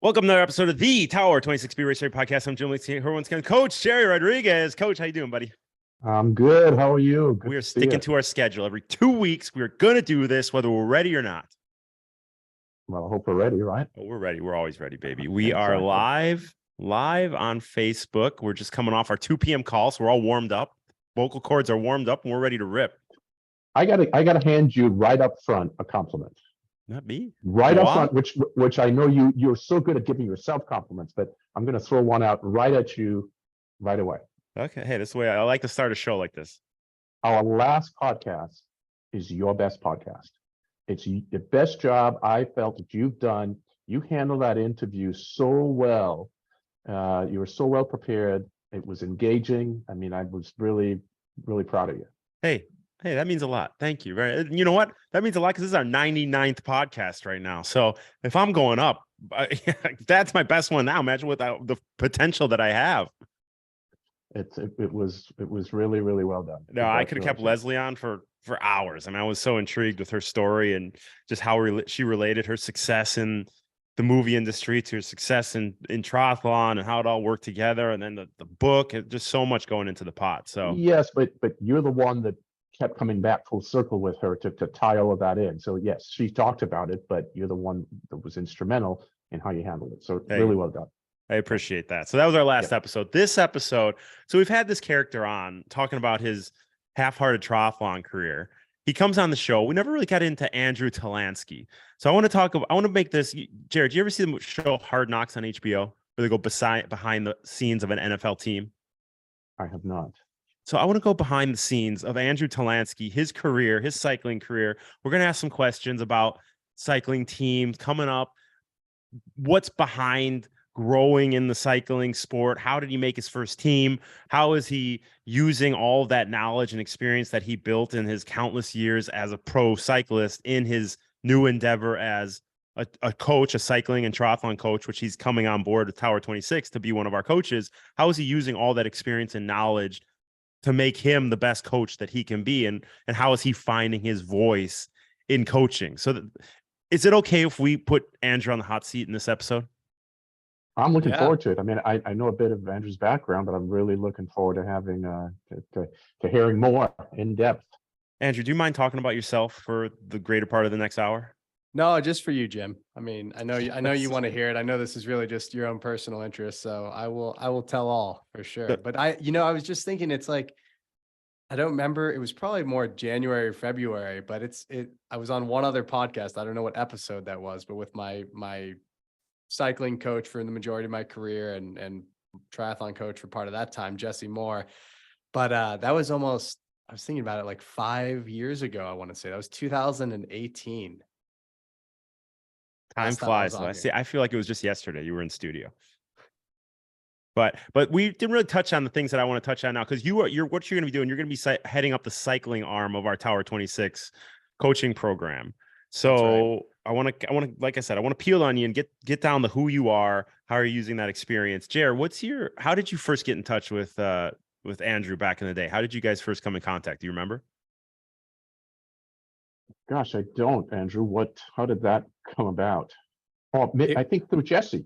Welcome to another episode of the Tower 26B Race Day Podcast. I'm Jim Lee, everyone's Coach Jerry Rodriguez. Coach, how you doing, buddy? I'm good. How are you? Good We are to see sticking you. to our schedule. Every 2 weeks, we're going to do this, whether we're ready or not. Well, I hope we're ready, right? Oh, we're ready. We're always ready, baby. We Exactly. are live on Facebook. We're just coming off our 2 p.m. call, so we're all warmed up. Vocal cords are warmed up, and we're ready to rip. I gotta hand you right up front a compliment. Not me. Right up front, which I know you're so good at giving yourself compliments, but I'm gonna throw one out right at you right away. Okay. Hey, this is the way I like to start a show like this. Our last podcast is your best podcast. It's the best job I felt that you've done. You handled that interview so well. You were so well prepared. It was engaging. I mean, I was really, really proud of you. Hey, that means a lot. Thank you. Right. You know what? That means a lot because this is our 99th podcast right now. So if I'm going up, that's my best one now. Imagine without the potential that I have. It was really, really well done. No, I could have kept Leslie on for hours. I mean, I was so intrigued with her story and just how she related her success in the movie industry to her success in triathlon and how it all worked together. And then the book, just so much going into the pot. So yes, but you're the one that kept coming back full circle with her to tie all of that in. So yes, she talked about it, but you're the one that was instrumental in how you handled it. So really well done. I appreciate that. So that was our last episode. This episode, so we've had this character on talking about his half-hearted triathlon career. He comes on the show. We never really got into Andrew Talansky. So I want to make this, Jared, do you ever see the show Hard Knocks on HBO where they go behind the scenes of an NFL team? I have not. So I want to go behind the scenes of Andrew Talansky, his career, his cycling career. We're going to ask some questions about cycling teams coming up, what's behind growing in the cycling sport. How did he make his first team? How is he using all of that knowledge and experience that he built in his countless years as a pro cyclist in his new endeavor as a coach, a cycling and triathlon coach, which he's coming on board with Tower 26 to be one of our coaches? How is he using all that experience and knowledge to make him the best coach that he can be? And how is he finding his voice in coaching? So is it okay if we put Andrew on the hot seat in this episode? I'm looking forward to it. I mean, I know a bit of Andrew's background, but I'm really looking forward to having to hearing more in depth. Andrew, do you mind talking about yourself for the greater part of the next hour? No, just for you, Jim. I mean, I know you want to hear it. I know this is really just your own personal interest, so I will tell all for sure. But I was just thinking, it's like, I don't remember. It was probably more January or February, but I was on one other podcast. I don't know what episode that was, but with my cycling coach for the majority of my career and triathlon coach for part of that time, Jesse Moore. But that was almost, I was thinking about it like 5 years ago. I want to say that was 2018. Time flies. I feel like it was just yesterday you were in studio. But we didn't really touch on the things that I want to touch on now, because what you're going to be doing, you're going to be heading up the cycling arm of our Tower 26 coaching program. So right. I want to, like I said, I want to peel on you and get down to who you are, how are you using that experience. Jared, how did you first get in touch with Andrew back in the day? How did you guys first come in contact? Do you remember? Gosh, I don't, Andrew. how did that come about? Oh, I think through Jesse.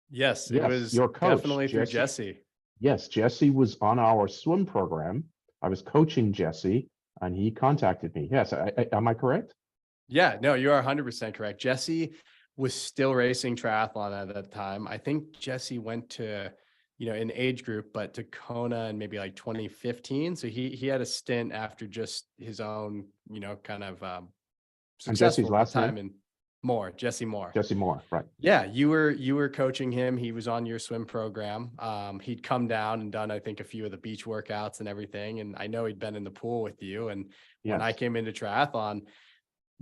Yes, it was your coach, definitely through Jesse. Yes, Jesse was on our swim program. I was coaching Jesse, and he contacted me. Yes, am I correct? Yeah, no, you are 100% correct. Jesse was still racing triathlon at that time. I think Jesse went to, in age group, but to Kona in maybe like 2015. So he had a stint after just his own, kind of successful and Jesse's last time name? Jesse Moore. Jesse Moore, right. Yeah, you were coaching him. He was on your swim program. He'd come down and done, I think, a few of the beach workouts and everything. And I know he'd been in the pool with you. And when I came into triathlon,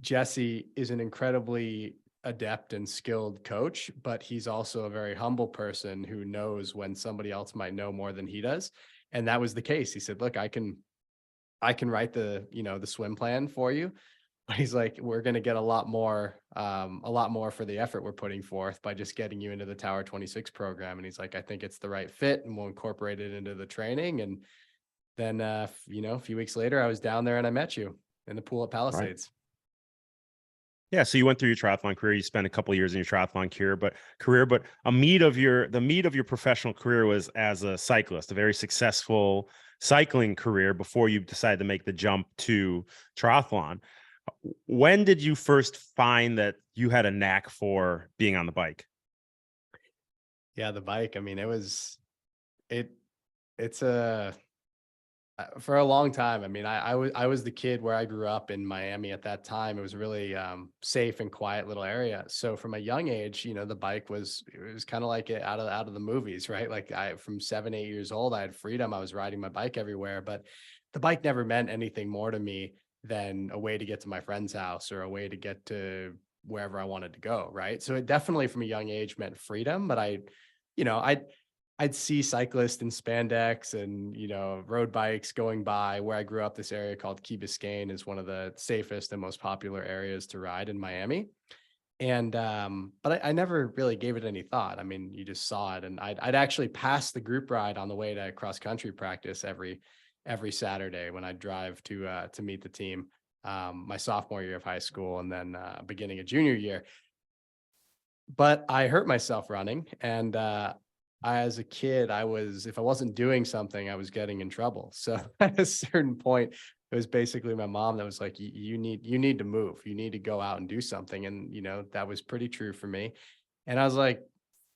Jesse is an incredibly adept and skilled coach, but he's also a very humble person who knows when somebody else might know more than he does. And that was the case. He said, look, I can write the swim plan for you. But he's like, we're going to get a lot more for the effort we're putting forth by just getting you into the Tower 26 program. And he's like, I think it's the right fit and we'll incorporate it into the training. And then, a few weeks later, I was down there and I met you in the pool at Palisades. Yeah, so you went through your triathlon career. You spent a couple of years in your triathlon career, but the meat of your professional career was as a cyclist, a very successful cycling career before you decided to make the jump to triathlon. When did you first find that you had a knack for being on the bike? Yeah, the bike. I mean, it it's a for a long time. I mean, I was the kid where I grew up in Miami at that time. It was a really safe and quiet little area. So from a young age, the bike it was kind of like it out of the movies, right? Like from 7, 8 years old, I had freedom. I was riding my bike everywhere, but the bike never meant anything more to me than a way to get to my friend's house or a way to get to wherever I wanted to go, right? So it definitely from a young age meant freedom, but you know, I I'd see cyclists in spandex and, road bikes going by where I grew up. This area called Key Biscayne is one of the safest and most popular areas to ride in Miami. And, but I never really gave it any thought. I mean, you just saw it, and I'd actually pass the group ride on the way to cross country practice every Saturday when I'd drive to meet the team, my sophomore year of high school, and then, beginning of junior year. But I hurt myself running, and, as a kid, if I wasn't doing something, I was getting in trouble. So at a certain point, it was basically my mom that was like, you need to move. You need to go out and do something." And, that was pretty true for me. And I was like,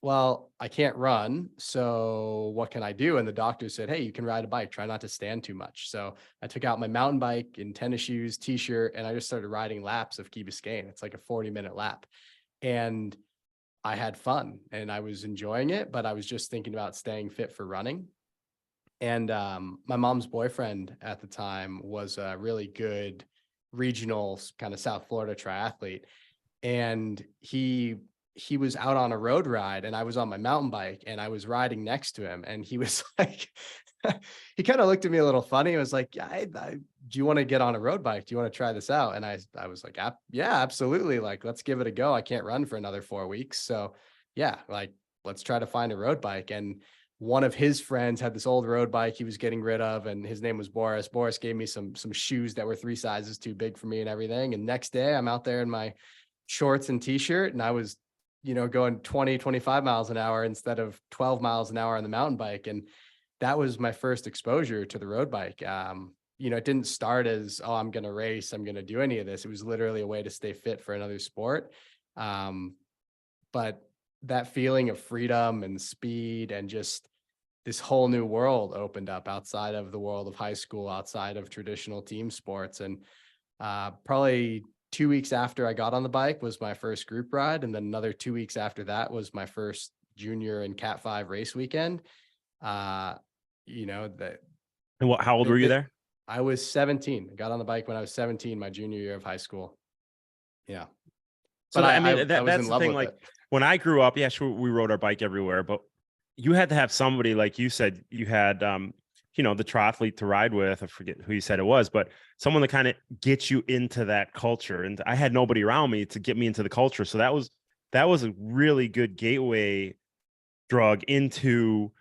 well, I can't run. So what can I do? And the doctor said, hey, you can ride a bike. Try not to stand too much. So I took out my mountain bike in tennis shoes, t-shirt, and I just started riding laps of Key Biscayne. It's like a 40-minute lap. And I had fun and I was enjoying it, but I was just thinking about staying fit for running. And my mom's boyfriend at the time was a really good regional kind of South Florida triathlete. And he was out on a road ride and I was on my mountain bike and I was riding next to him. And he was like, he kind of looked at me a little funny. He was like, yeah, do you want to get on a road bike? Do you want to try this out? And I was like, yeah, absolutely. Like, let's give it a go. I can't run for another 4 weeks. So yeah, like, let's try to find a road bike. And one of his friends had this old road bike he was getting rid of, and his name was Boris. Boris gave me some shoes that were 3 sizes too big for me and everything. And next day I'm out there in my shorts and t-shirt, and I was, going 20, 25 miles an hour instead of 12 miles an hour on the mountain bike. And that was my first exposure to the road bike. It didn't start as, oh, I'm going to race, I'm going to do any of this. It was literally a way to stay fit for another sport. But that feeling of freedom and speed and just this whole new world opened up outside of the world of high school, outside of traditional team sports. And probably 2 weeks after I got on the bike was my first group ride. And then another 2 weeks after that was my first junior and Cat 5 race weekend. That And how old were you there? I was 17. I got on the bike when I was 17, my junior year of high school. Yeah. So But I mean, I was that's in the love thing. with Like it. when I grew up, yeah, sure, we rode our bike everywhere, but you had to have somebody, like you said, you had, the triathlete to ride with. I forget who you said it was, but someone to kind of get you into that culture. And I had nobody around me to get me into the culture. So that was a really good gateway drug into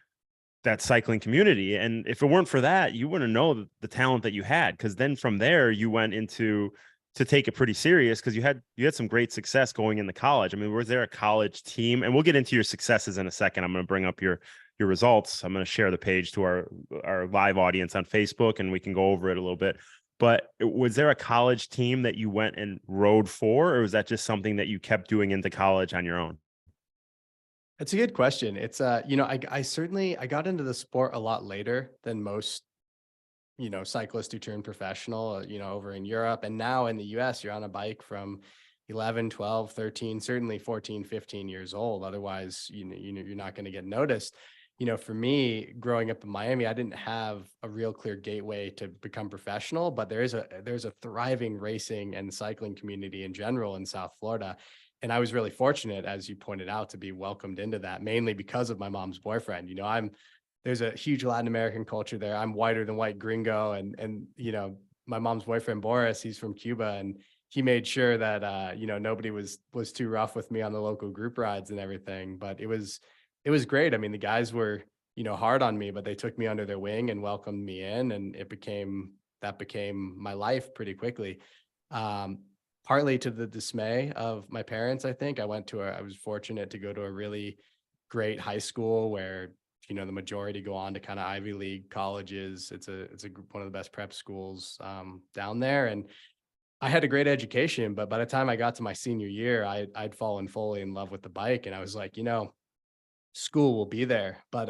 that cycling community. And if it weren't for that, you wouldn't know the talent that you had. Because then from there, you went into to take it pretty serious because you had some great success going into college. I mean, was there a college team? And we'll get into your successes in a second. I'm going to bring up your results. I'm going to share the page to our live audience on Facebook, and we can go over it a little bit. But was there a college team that you went and rode for, or was that just something that you kept doing into college on your own? It's a good question. It's I got into the sport a lot later than most, cyclists who turn professional, over in Europe. And now in the US, you're on a bike from 11, 12, 13, certainly 14, 15 years old. Otherwise, you're not going to get noticed. For me, growing up in Miami, I didn't have a real clear gateway to become professional, but there's a thriving racing and cycling community in general in South Florida. And I was really fortunate, as you pointed out, to be welcomed into that, mainly because of my mom's boyfriend. There's a huge Latin American culture there. I'm whiter than white gringo. And my mom's boyfriend, Boris, he's from Cuba, and he made sure that, nobody was too rough with me on the local group rides and everything. But it was great. I mean, the guys were, hard on me, but they took me under their wing and welcomed me in, and that became my life pretty quickly. partly to the dismay of my parents. I think I was fortunate to go to a really great high school where, the majority go on to kind of Ivy League colleges. It's one of the best prep schools down there. And I had a great education, but by the time I got to my senior year, I'd fallen fully in love with the bike. And I was like, school will be there, but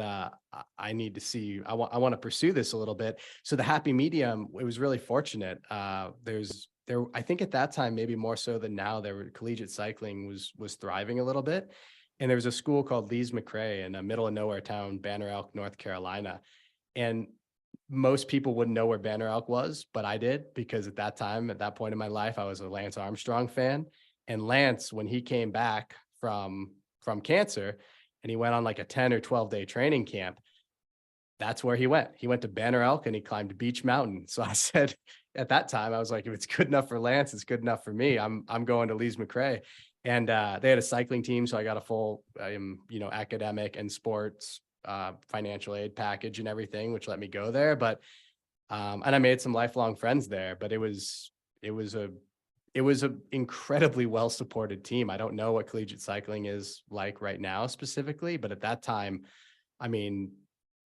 I need to see, I want to pursue this a little bit. So the happy medium, it was really fortunate. I think at that time, maybe more so than now, collegiate cycling was thriving a little bit. And there was a school called Lees McRae in a middle of nowhere town, Banner Elk, North Carolina. And most people wouldn't know where Banner Elk was, but I did, because at that point in my life, I was a Lance Armstrong fan. And Lance, when he came back from cancer and he went on like a 10 or 12-day training camp, that's where he went. He went to Banner Elk and he climbed Beach Mountain. So I said, at that time, I was like, if it's good enough for Lance, it's good enough for me. I'm going to Lees McRae. And they had a cycling team, so I got a full, academic and sports financial aid package and everything, which let me go there. But and I made some lifelong friends there. But it was a incredibly well supported team. I don't know what collegiate cycling is like right now specifically, but at that time, I mean,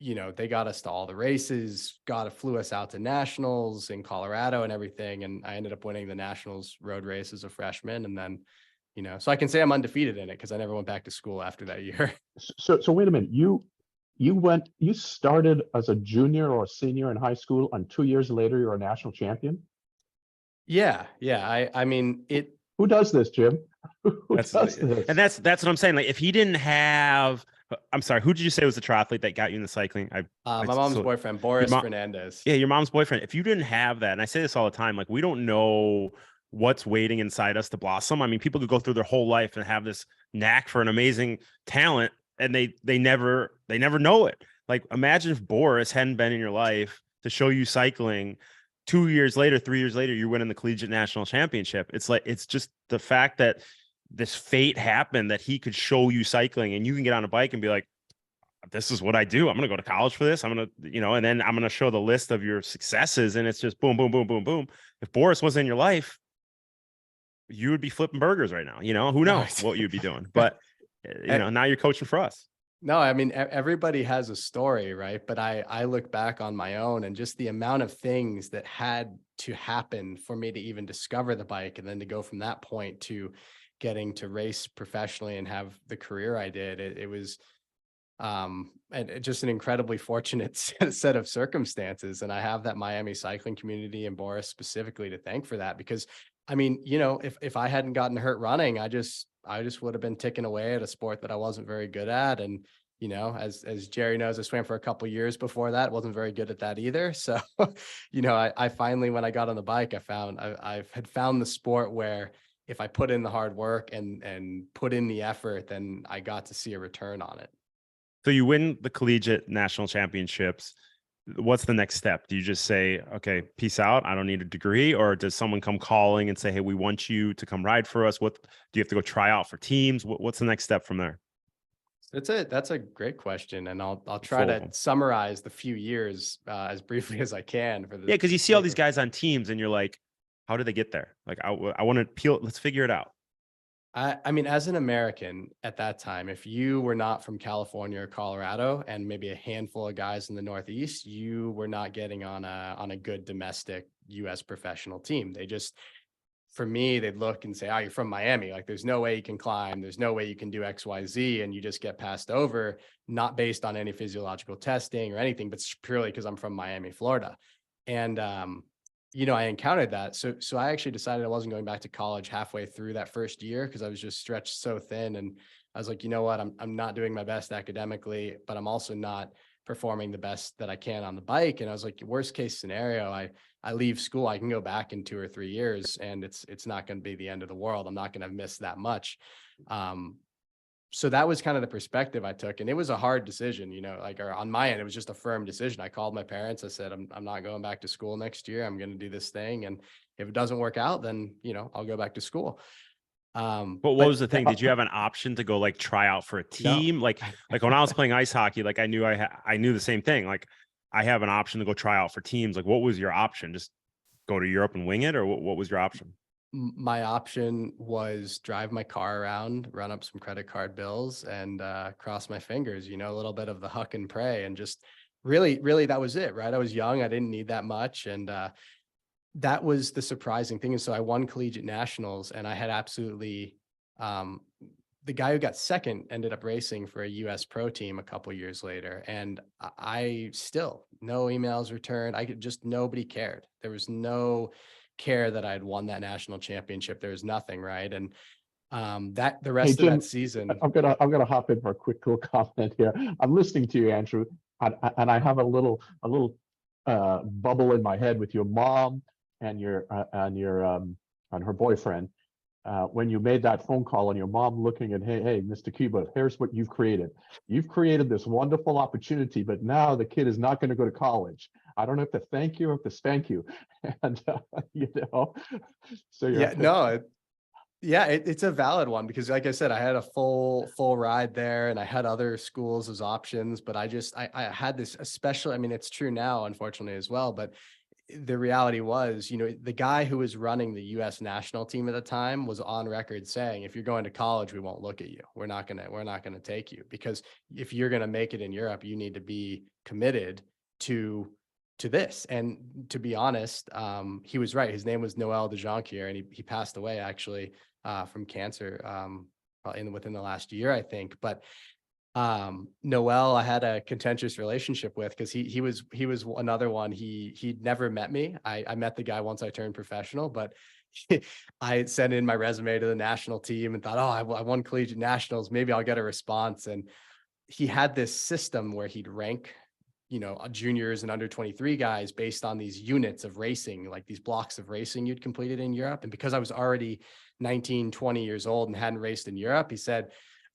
they got us to all the races, flew us out to nationals in Colorado and everything. And I ended up winning the nationals road race as a freshman. And then, so I can say I'm undefeated in it because I never went back to school after that year. So wait a minute. You started as a junior or a senior in high school, and 2 years later, you're a national champion? Yeah. I mean, Who does this, Jim? Who does this? And that's what I'm saying. Like, if he didn't have, I'm sorry, who did you say was the triathlete that got you into cycling? My mom's boyfriend, Boris Fernandez. Yeah, your mom's boyfriend. If you didn't have that, and I say this all the time, like, we don't know what's waiting inside us to blossom. I mean, people could go through their whole life and have this knack for an amazing talent, and they never know it. Like, imagine if Boris hadn't been in your life to show you cycling. 2 years later, 3 years later, you're winning the collegiate national championship. It's just the fact that this fate happened, that he could show you cycling, and you can get on a bike and be like, this is what I do. I'm going to go to college for this. I'm going to, and then I'm going to show the list of your successes. And it's just boom, boom, boom, boom, boom. If Boris was in your life, you would be flipping burgers right now. Who knows what you'd be doing, but now you're coaching for us. No, I mean, everybody has a story, right? But I look back on my own, and just the amount of things that had to happen for me to even discover the bike, and then to go from that point to getting to race professionally and have the career I did. It was just an incredibly fortunate set of circumstances. And I have that Miami cycling community and Boris specifically to thank for that, because I mean, if I hadn't gotten hurt running, I just would have been ticking away at a sport that I wasn't very good at. And, as Jerry knows, I swam for a couple of years before that, wasn't very good at that either. So, I finally, when I got on the bike, I had found the sport where if I put in the hard work and put in the effort, then I got to see a return on it. So you win the collegiate national championships. What's the next step? Do you just say, okay, peace out, I don't need a degree? Or does someone come calling and say, hey, we want you to come ride for us? What do you have to go try out for teams? What's the next step from there? That's a great question. And I'll try to summarize the few years as briefly as I can for this. Yeah, because you see all these guys on teams and you're like, how did they get there? Like, I want to peel, let's figure it out. I mean, as an American at that time, if you were not from California or Colorado, and maybe a handful of guys in the Northeast, you were not getting on a good domestic U.S. professional team. They just, for me, they'd look and say, oh, you're from Miami. Like, there's no way you can climb. There's no way you can do X, Y, Z. And you just get passed over, not based on any physiological testing or anything, but purely because I'm from Miami, Florida. And, I encountered that. So I actually decided I wasn't going back to college halfway through that first year, because I was just stretched so thin. And I was like, you know what, I'm not doing my best academically, but I'm also not performing the best that I can on the bike. And I was like, worst case scenario, I leave school, I can go back in 2 or 3 years, and it's not going to be the end of the world. I'm not going to miss that much. So that was kind of the perspective I took. And it was a hard decision, or on my end, it was just a firm decision. I called my parents. I said, I'm not going back to school next year. I'm going to do this thing. And if it doesn't work out, then, I'll go back to school. But what was the thing? Did you have an option to go like try out for a team? No. Like when I was playing ice hockey, like I knew the same thing. Like, I have an option to go try out for teams. Like, what was your option? Just go to Europe and wing it? Or what was your option? my option was drive my car around, run up some credit card bills, and cross my fingers, a little bit of the huck and pray, and just really that was it, right? I was young. I didn't need that much. And that was the surprising thing. And so I won collegiate nationals, and I had absolutely, the guy who got second ended up racing for a US pro team a couple years later. And I still, no emails returned. Nobody cared. There was no care that I had won that national championship. There was nothing, right? And that the rest of Jim, that season. I'm gonna hop in for a quick little comment here. I'm listening to you, Andrew, and I have a little bubble in my head with your mom and your and her boyfriend. When you made that phone call and your mom looking at, hey, Mr. Cuba, here's what you've created. You've created this wonderful opportunity, but now the kid is not going to go to college. I don't have to thank you or have to spank you. And, so Yeah, no, it's a valid one, because like I said, I had a full ride there, and I had other schools as options, but I had this, especially, I mean, it's true now, unfortunately, as well, but the reality was, the guy who was running the US national team at the time was on record saying, if you're going to college, we won't look at you. We're not going to take you, because if you're going to make it in Europe, you need to be committed to this. And to be honest, he was right. His name was Noel de Jonquière, and he passed away actually from cancer within the last year, I think. But Noel, I had a contentious relationship with, because he was another one. He'd never met me. I met the guy once I turned professional, but I sent in my resume to the national team and thought, I won collegiate nationals, maybe I'll get a response. And he had this system where he'd rank, juniors and under 23 guys based on these units of racing, like these blocks of racing you'd completed in Europe. And because I was already 19, 20 years old and hadn't raced in Europe, he said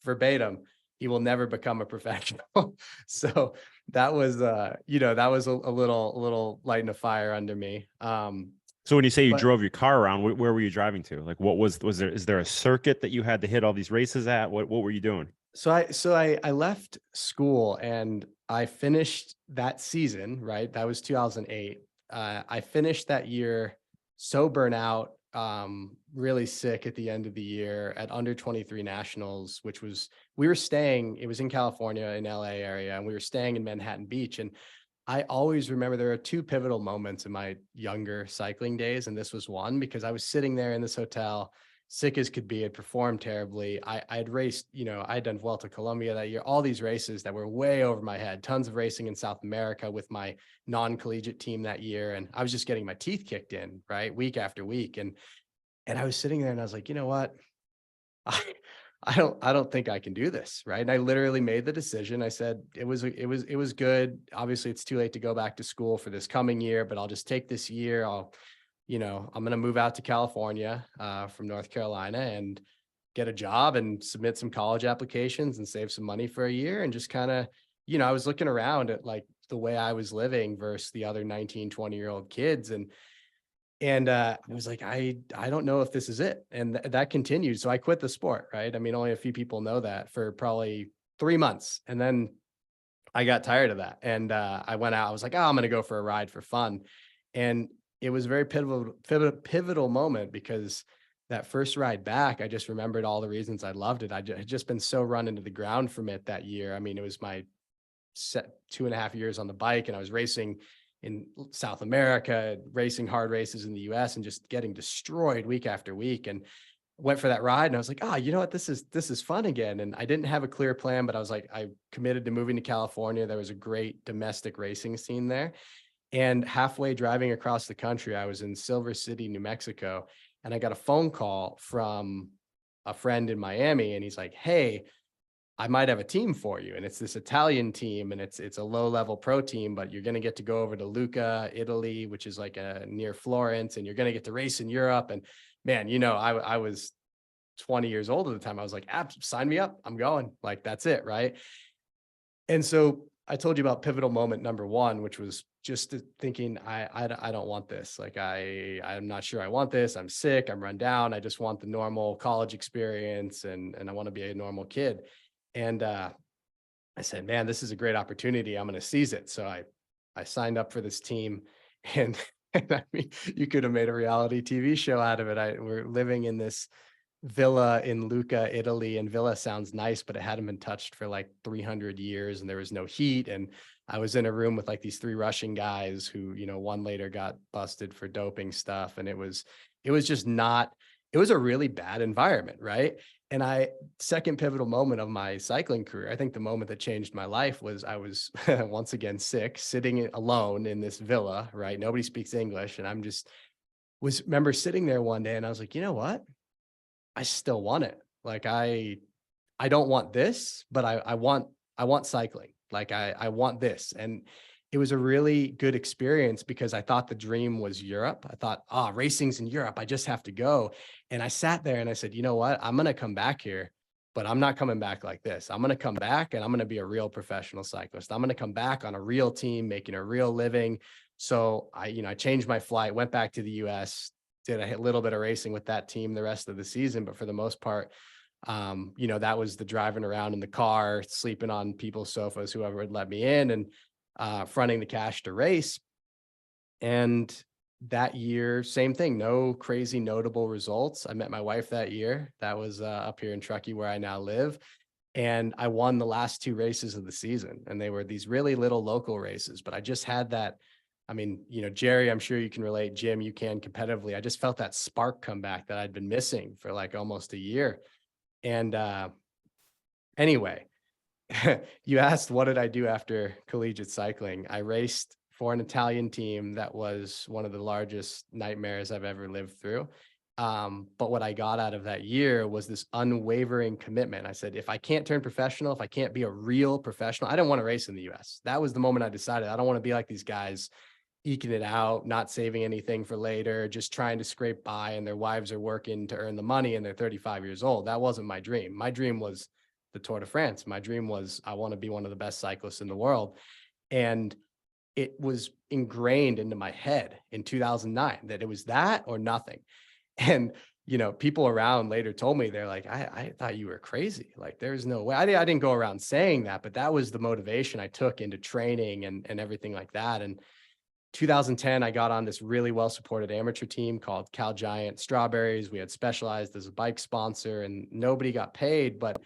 verbatim, he will never become a professional. So that was, that was a little lighting a fire under me. So when you say you drove your car around, where were you driving to? Like, what was there? Is there a circuit that you had to hit all these races at? What were you doing? So I left school and I finished that season, right? That was 2008. I finished that year so burnt out, really sick at the end of the year at under 23 nationals, it was in California, in LA area, and we were staying in Manhattan Beach. And I always remember there are two pivotal moments in my younger cycling days. And this was one, because I was sitting there in this hotel, sick as could be, had performed terribly. I had raced, I had done Vuelta Colombia that year, all these races that were way over my head, tons of racing in South America with my non-collegiate team that year. And I was just getting my teeth kicked in, right, week after week. And I was sitting there and I was like, you know what? I don't think I can do this. Right. And I literally made the decision. I said, it was good. Obviously it's too late to go back to school for this coming year, but I'll just take this year. I'm going to move out to California from North Carolina and get a job and submit some college applications and save some money for a year. And just kind of, I was looking around at like the way I was living versus the other 19, 20-year-old kids. And I was like, I don't know if this is it. And that continued. So I quit the sport, right? I mean, only a few people know that, for probably 3 months. And then I got tired of that. And I went out, I was like, I'm going to go for a ride for fun. And it was a very pivotal moment, because that first ride back, I just remembered all the reasons I loved it. I had just been so run into the ground from it that year. I mean, it was my 2.5 years on the bike, and I was racing in South America, racing hard races in the US, and just getting destroyed week after week. And went for that ride, and I was like, you know what, this is fun again. And I didn't have a clear plan, but I was like, I committed to moving to California. There was a great domestic racing scene there. And halfway driving across the country, I was in Silver City, New Mexico, and I got a phone call from a friend in Miami, and he's like, hey, I might have a team for you. And it's this Italian team, and it's a low-level pro team, but you're going to get to go over to Lucca, Italy, which is like near Florence, and you're going to get to race in Europe. And man, I was 20 years old at the time. I was like, sign me up. I'm going. Like, that's it. Right. And so I told you about pivotal moment number one, which was just thinking, I don't want this. Like, I'm not sure I want this. I'm sick. I'm run down. I just want the normal college experience, and I want to be a normal kid. And I said, man, this is a great opportunity. I'm going to seize it. So I signed up for this team, and And I mean, you could have made a reality TV show out of it. We're living in this villa in Lucca, Italy, and villa sounds nice, but it hadn't been touched for like 300 years, and there was no heat. And I was in a room with like these 3 Russian guys who, one later got busted for doping stuff, and it was just not. It was a really bad environment, right? And second pivotal moment of my cycling career, I think the moment that changed my life was I was once again sick, sitting alone in this villa, right? Nobody speaks English. And remember sitting there one day and I was like, you know what? I still want it. Like I don't want this, but I want cycling. Like I want this. And it was a really good experience because I thought the dream was Europe. I thought, racing's in Europe. I just have to go. And I sat there and I said, you know what? I'm going to come back here, but I'm not coming back like this. I'm going to come back and I'm going to be a real professional cyclist. I'm going to come back on a real team, making a real living. So I changed my flight, went back to the US, did a little bit of racing with that team the rest of the season. But for the most part, that was the driving around in the car, sleeping on people's sofas, whoever would let me in, and fronting the cash to race. And that year, same thing, no crazy notable results. I met my wife that year. That was up here in Truckee where I now live. And I won the last 2 races of the season. And they were these really little local races, but I just had that. I mean, Jerry, I'm sure you can relate. Jim, you can competitively. I just felt that spark come back that I'd been missing for like almost a year. And anyway, you asked, what did I do after collegiate cycling? I raced for an Italian team that was one of the largest nightmares I've ever lived through. But what I got out of that year was this unwavering commitment. I said, if I can't turn professional, if I can't be a real professional, I don't want to race in the US. That was the moment I decided I don't want to be like these guys eking it out, not saving anything for later, just trying to scrape by, and their wives are working to earn the money and they're 35 years old. That wasn't my dream. My dream was the Tour de France. My dream was I want to be one of the best cyclists in the world. And it was ingrained into my head in 2009 that it was that or nothing. And, people around later told me, they're like, I thought you were crazy. Like, there's no way. I didn't go around saying that, but that was the motivation I took into training and everything like that. And 2010, I got on this really well-supported amateur team called Cal Giant Strawberries. We had Specialized as a bike sponsor, and nobody got paid, but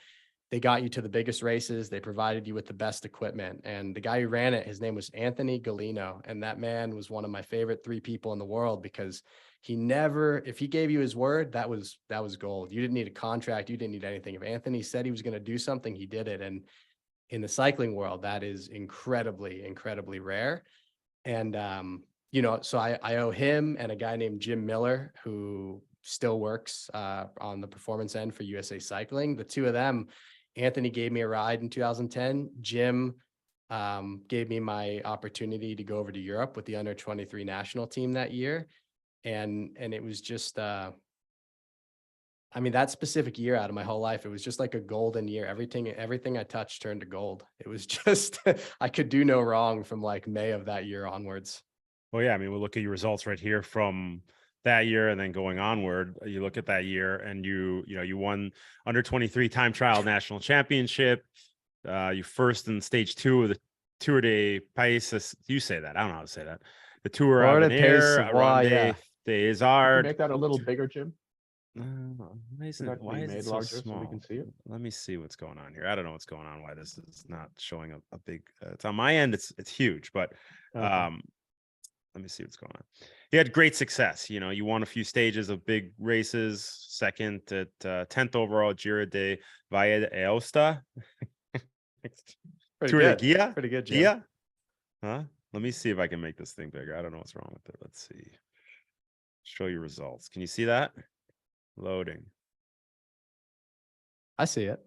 they got you to the biggest races. They provided you with the best equipment. And the guy who ran it, his name was Anthony Galino. And that man was one of my favorite 3 people in the world because he never, if he gave you his word, that was gold. You didn't need a contract. You didn't need anything. If Anthony said he was going to do something, he did it. And in the cycling world, that is incredibly, incredibly rare. And, so I owe him and a guy named Jim Miller, who still works on the performance end for USA Cycling. The 2 of them, Anthony gave me a ride in 2010. Jim gave me my opportunity to go over to Europe with the under 23 national team that year. And it was just, that specific year out of my whole life, it was just like a golden year. Everything I touched turned to gold. It was just, I could do no wrong from like May of that year onwards. Well, yeah, we'll look at your results right here from that year and then going onward. You look at that year and you won under 23 time trial national championship. You first in stage 2 of the Tour de Países. You say that. I don't know how to say that. The Tour of Avenir, des Arts. Make that a little bigger, Jim. Why is it so small? So we can see it? Let me see what's going on here. I don't know what's going on. Why this is not showing a big. It's on my end. It's huge, but let me see what's going on. You had great success. You won a few stages of big races. Second at 10th overall Giro de Valle d'Aosta. Pretty good, Jim. Yeah. Huh? Let me see if I can make this thing bigger. I don't know what's wrong with it. Let's see. Show your results. Can you see that? Loading. I see it.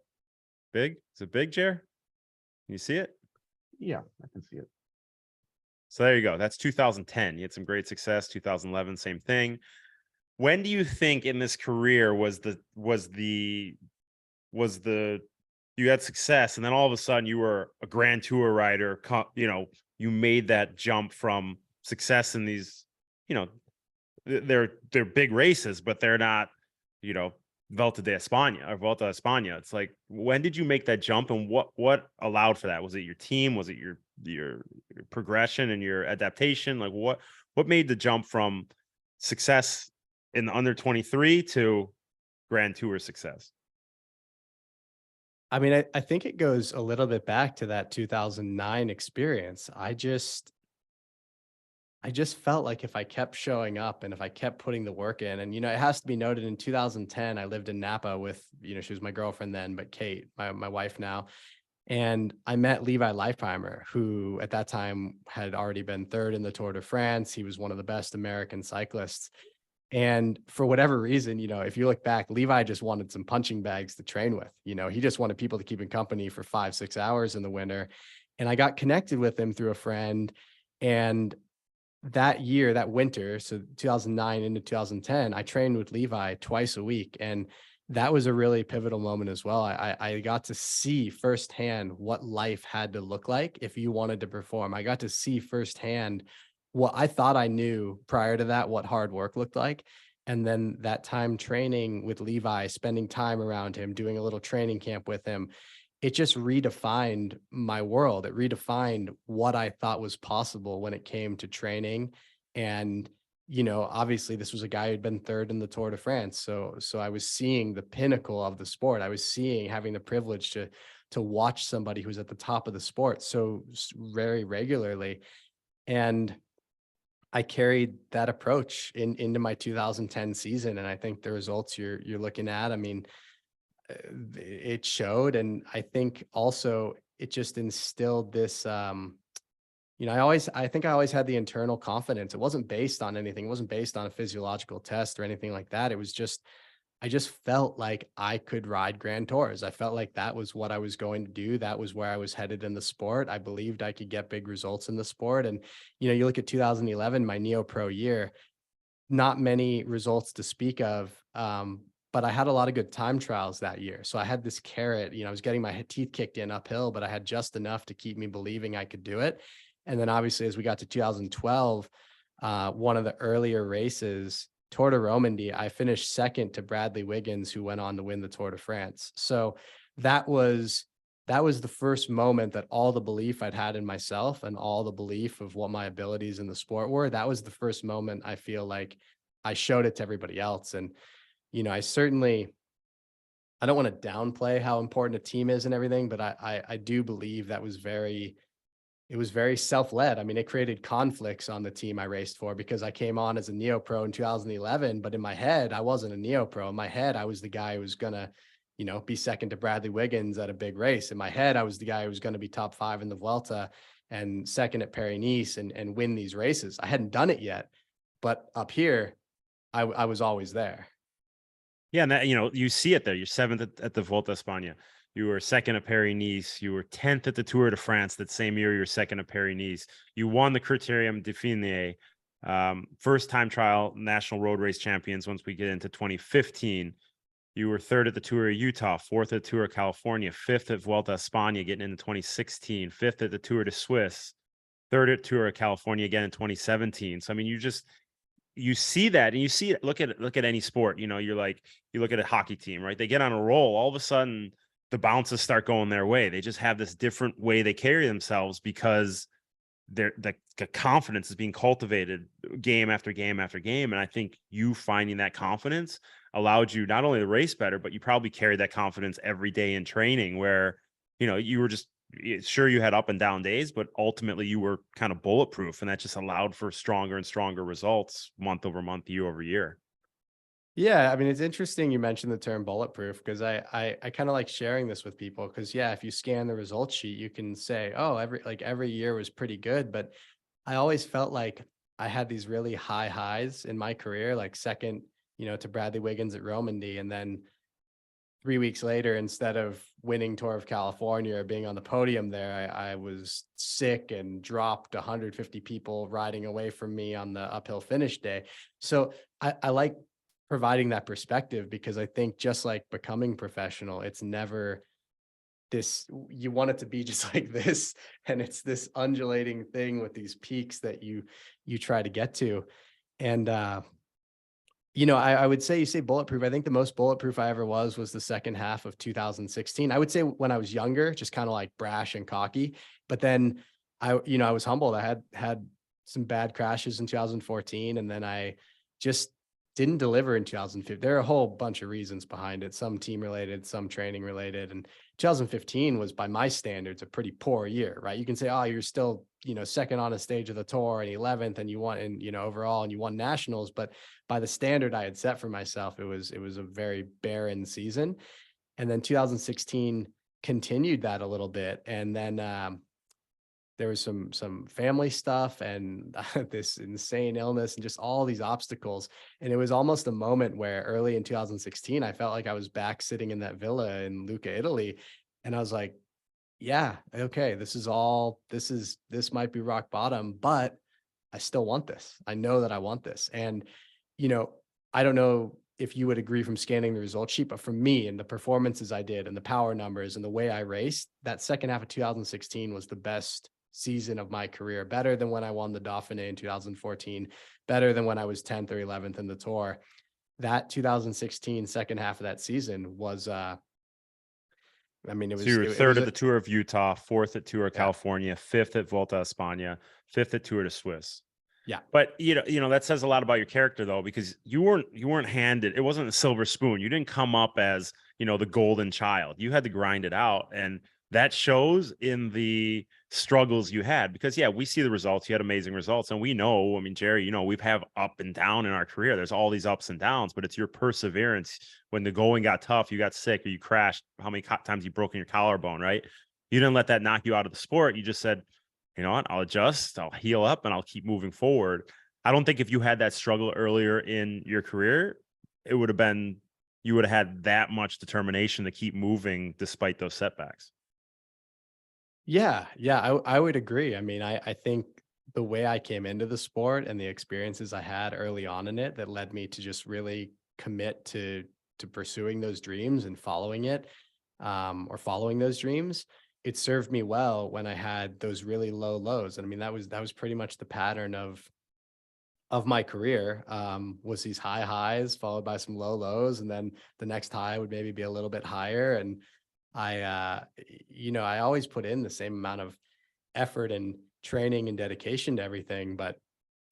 Big? Is it big, Jer? Can you see it? Yeah, I can see it. So there you go. That's 2010. You had some great success. 2011, same thing. When do you think in this career was the you had success and then all of a sudden you were a Grand Tour rider? You made that jump from success in these, they're big races, but they're not, Vuelta de España or Vuelta a España. It's like, when did you make that jump and what allowed for that? Was it your team? Was it your progression and your adaptation? Like What made the jump from success in the under 23 to Grand Tour success? I mean, I think it goes a little bit back to that 2009 experience. I just felt like if I kept showing up and if I kept putting the work in, and, it has to be noted in 2010, I lived in Napa with, she was my girlfriend then, but Kate, my wife now. And I met Levi Leipheimer, who at that time had already been third in the Tour de France. He was one of the best American cyclists. And for whatever reason, if you look back, Levi just wanted some punching bags to train with. He just wanted people to keep him company for 5-6 hours in the winter. And I got connected with him through a friend. And that year, that winter, so 2009 into 2010, I trained with Levi twice a week. And that was a really pivotal moment as well. I got to see firsthand what life had to look like if you wanted to perform. I got to see firsthand what I thought I knew prior to that, what hard work looked like. And then that time training with Levi, spending time around him, doing a little training camp with him, it just redefined my world. It redefined what I thought was possible when it came to training. And, obviously this was a guy who'd been third in the Tour de France. So I was seeing the pinnacle of the sport. I was having the privilege to watch somebody who's at the top of the sport so very regularly. And I carried that approach into my 2010 season. And I think the results you're looking at, I mean, it showed. And I think also it just instilled this, I think I always had the internal confidence. It wasn't based on anything. It wasn't based on a physiological test or anything like that. It was just, I just felt like I could ride Grand Tours. I felt like that was what I was going to do. That was where I was headed in the sport. I believed I could get big results in the sport. And, you look at 2011, my Neo Pro year, not many results to speak of. But I had a lot of good time trials that year. So I had this carrot, I was getting my teeth kicked in uphill, but I had just enough to keep me believing I could do it. And then obviously, as we got to 2012, one of the earlier races, Tour de Romandy, I finished second to Bradley Wiggins, who went on to win the Tour de France. So that was the first moment that all the belief I'd had in myself and all the belief of what my abilities in the sport were, that was the first moment I feel like I showed it to everybody else. And I don't want to downplay how important a team is and everything, but I do believe it was very self-led. I mean, it created conflicts on the team I raced for because I came on as a Neo Pro in 2011, but in my head, I wasn't a Neo Pro. In my head, I was the guy who was going to, be second to Bradley Wiggins at a big race. In my head, I was the guy who was going to be top 5 in the Vuelta and second at Paris-Nice and win these races. I hadn't done it yet, but up here, I was always there. Yeah, and that, you see it there. You're 7th at the Volta a España. You were 2nd at Paris-Nice. You were 10th at the Tour de France. That same year, you were 2nd at Paris-Nice. You won the Critérium Dauphiné. First time trial national road race champions. Once we get into 2015, you were 3rd at the Tour of Utah, 4th at the Tour of California, 5th at Vuelta a España, getting into 2016, 5th at the Tour de Suisse, 3rd at Tour of California again in 2017. So I mean, you see that, and you see it. Look at any sport. You look at a hockey team, right? They get on a roll. All of a sudden, the bounces start going their way. They just have this different way they carry themselves because the confidence is being cultivated game after game after game. And I think you finding that confidence allowed you not only to race better, but you probably carried that confidence every day in training where, you were just sure you had up and down days, but ultimately you were kind of bulletproof, and that just allowed for stronger and stronger results month over month, year over year. Yeah, I mean, it's interesting you mentioned the term bulletproof because I kind of like sharing this with people because if you scan the results sheet, you can say, oh, every year was pretty good, but I always felt like I had these really high highs in my career, like second, to Bradley Wiggins at Romandy, and then 3 weeks later, instead of winning Tour of California or being on the podium there, I was sick and dropped 150 people riding away from me on the uphill finish day. So I like providing that perspective because I think just like becoming professional, it's never this, you want it to be just like this. And it's this undulating thing with these peaks that you try to get to. And, I would say you say bulletproof. I think the most bulletproof I ever was the second half of 2016. I would say when I was younger, just kind of like brash and cocky, but then I was humbled. I had some bad crashes in 2014, and then I just didn't deliver in 2015. There are a whole bunch of reasons behind it, some team related, some training related. And 2015 was, by my standards, a pretty poor year, right? You can say, oh, you're still, second on a stage of the tour and 11th, and you won, and overall, and you won nationals. But by the standard I had set for myself, it was a very barren season. And then 2016 continued that a little bit, and then there was some family stuff and this insane illness and just all these obstacles. And it was almost a moment where early in 2016, I felt like I was back sitting in that villa in Lucca, Italy. And I was like, yeah, okay, this might be rock bottom, but I still want this. I know that I want this. And, I don't know if you would agree from scanning the result sheet, but for me and the performances I did and the power numbers and the way I raced, that second half of 2016 was the best season of my career, better than when I won the Dauphiné in 2014, better than when I was 10th or 11th in the Tour. That 2016 second half of that season was, it was. So you were third at the Tour of Utah, fourth at Tour of Yeah. California, fifth at Volta a España, fifth at Tour de Suisse. Yeah. But that says a lot about your character, though, because you weren't handed, it wasn't a silver spoon. You didn't come up as, the golden child. You had to grind it out. And that shows in the struggles you had, because we see the results. You had amazing results. And we know, Jerry, we've have up and down in our career. There's all these ups and downs, but it's your perseverance. When the going got tough, you got sick or you crashed, how many times you broken your collarbone, right? You didn't let that knock you out of the sport. You just said, you know what, I'll adjust, I'll heal up, and I'll keep moving forward. I don't think if you had that struggle earlier in your career, you would have had that much determination to keep moving despite those setbacks. Yeah, I would agree. I think the way I came into the sport and the experiences I had early on in it that led me to just really commit to pursuing those dreams and following it, or following those dreams, it served me well when I had those really low lows. And that was pretty much the pattern of my career, was these high highs followed by some low lows. And then the next high would maybe be a little bit higher. And I always put in the same amount of effort and training and dedication to everything. But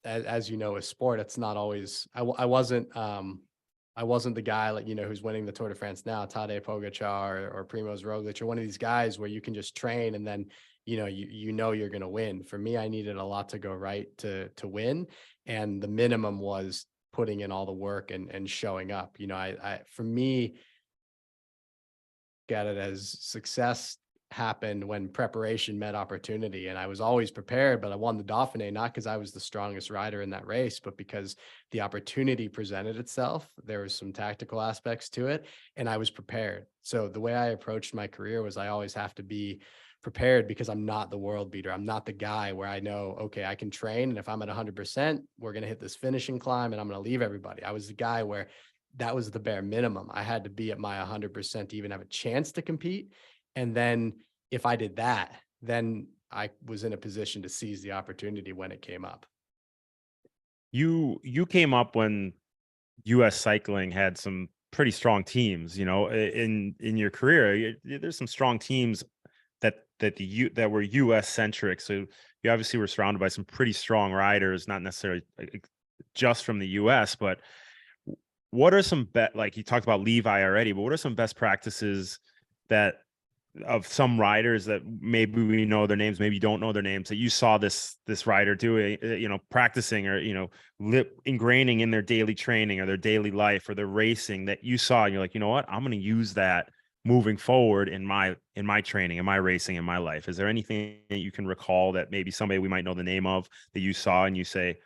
as you know, with sport, it's not always, I wasn't the guy who's winning the Tour de France now, Tadej Pogačar or Primož Roglič, or one of these guys where you can just train and then, you're going to win. For me, I needed a lot to go right to win. And the minimum was putting in all the work and showing up. For me, got it as success happened when preparation met opportunity. And I was always prepared, but I won the Dauphiné, not because I was the strongest rider in that race, but because the opportunity presented itself. There was some tactical aspects to it, and I was prepared. So the way I approached my career was I always have to be prepared, because I'm not the world beater. I'm not the guy where I know, okay, I can train, and if I'm at 100%, we're going to hit this finishing climb and I'm going to leave everybody. I was the guy where that was the bare minimum. I had to be at my 100% to even have a chance to compete. And then if I did that, then I was in a position to seize the opportunity when it came up. You came up when US cycling had some pretty strong teams, in your career. There's some strong teams that were US centric. So you obviously were surrounded by some pretty strong riders, not necessarily just from the US, but what are some like you talked about Levi already, but what are some best practices of some riders that maybe we know their names, maybe you don't know their names, that you saw this rider doing, practicing or, ingraining in their daily training or their daily life or their racing, that you saw and you're like, you know what, I'm going to use that moving forward in my training, in my racing, in my life? Is there anything that you can recall that maybe somebody we might know the name of that you saw and you say,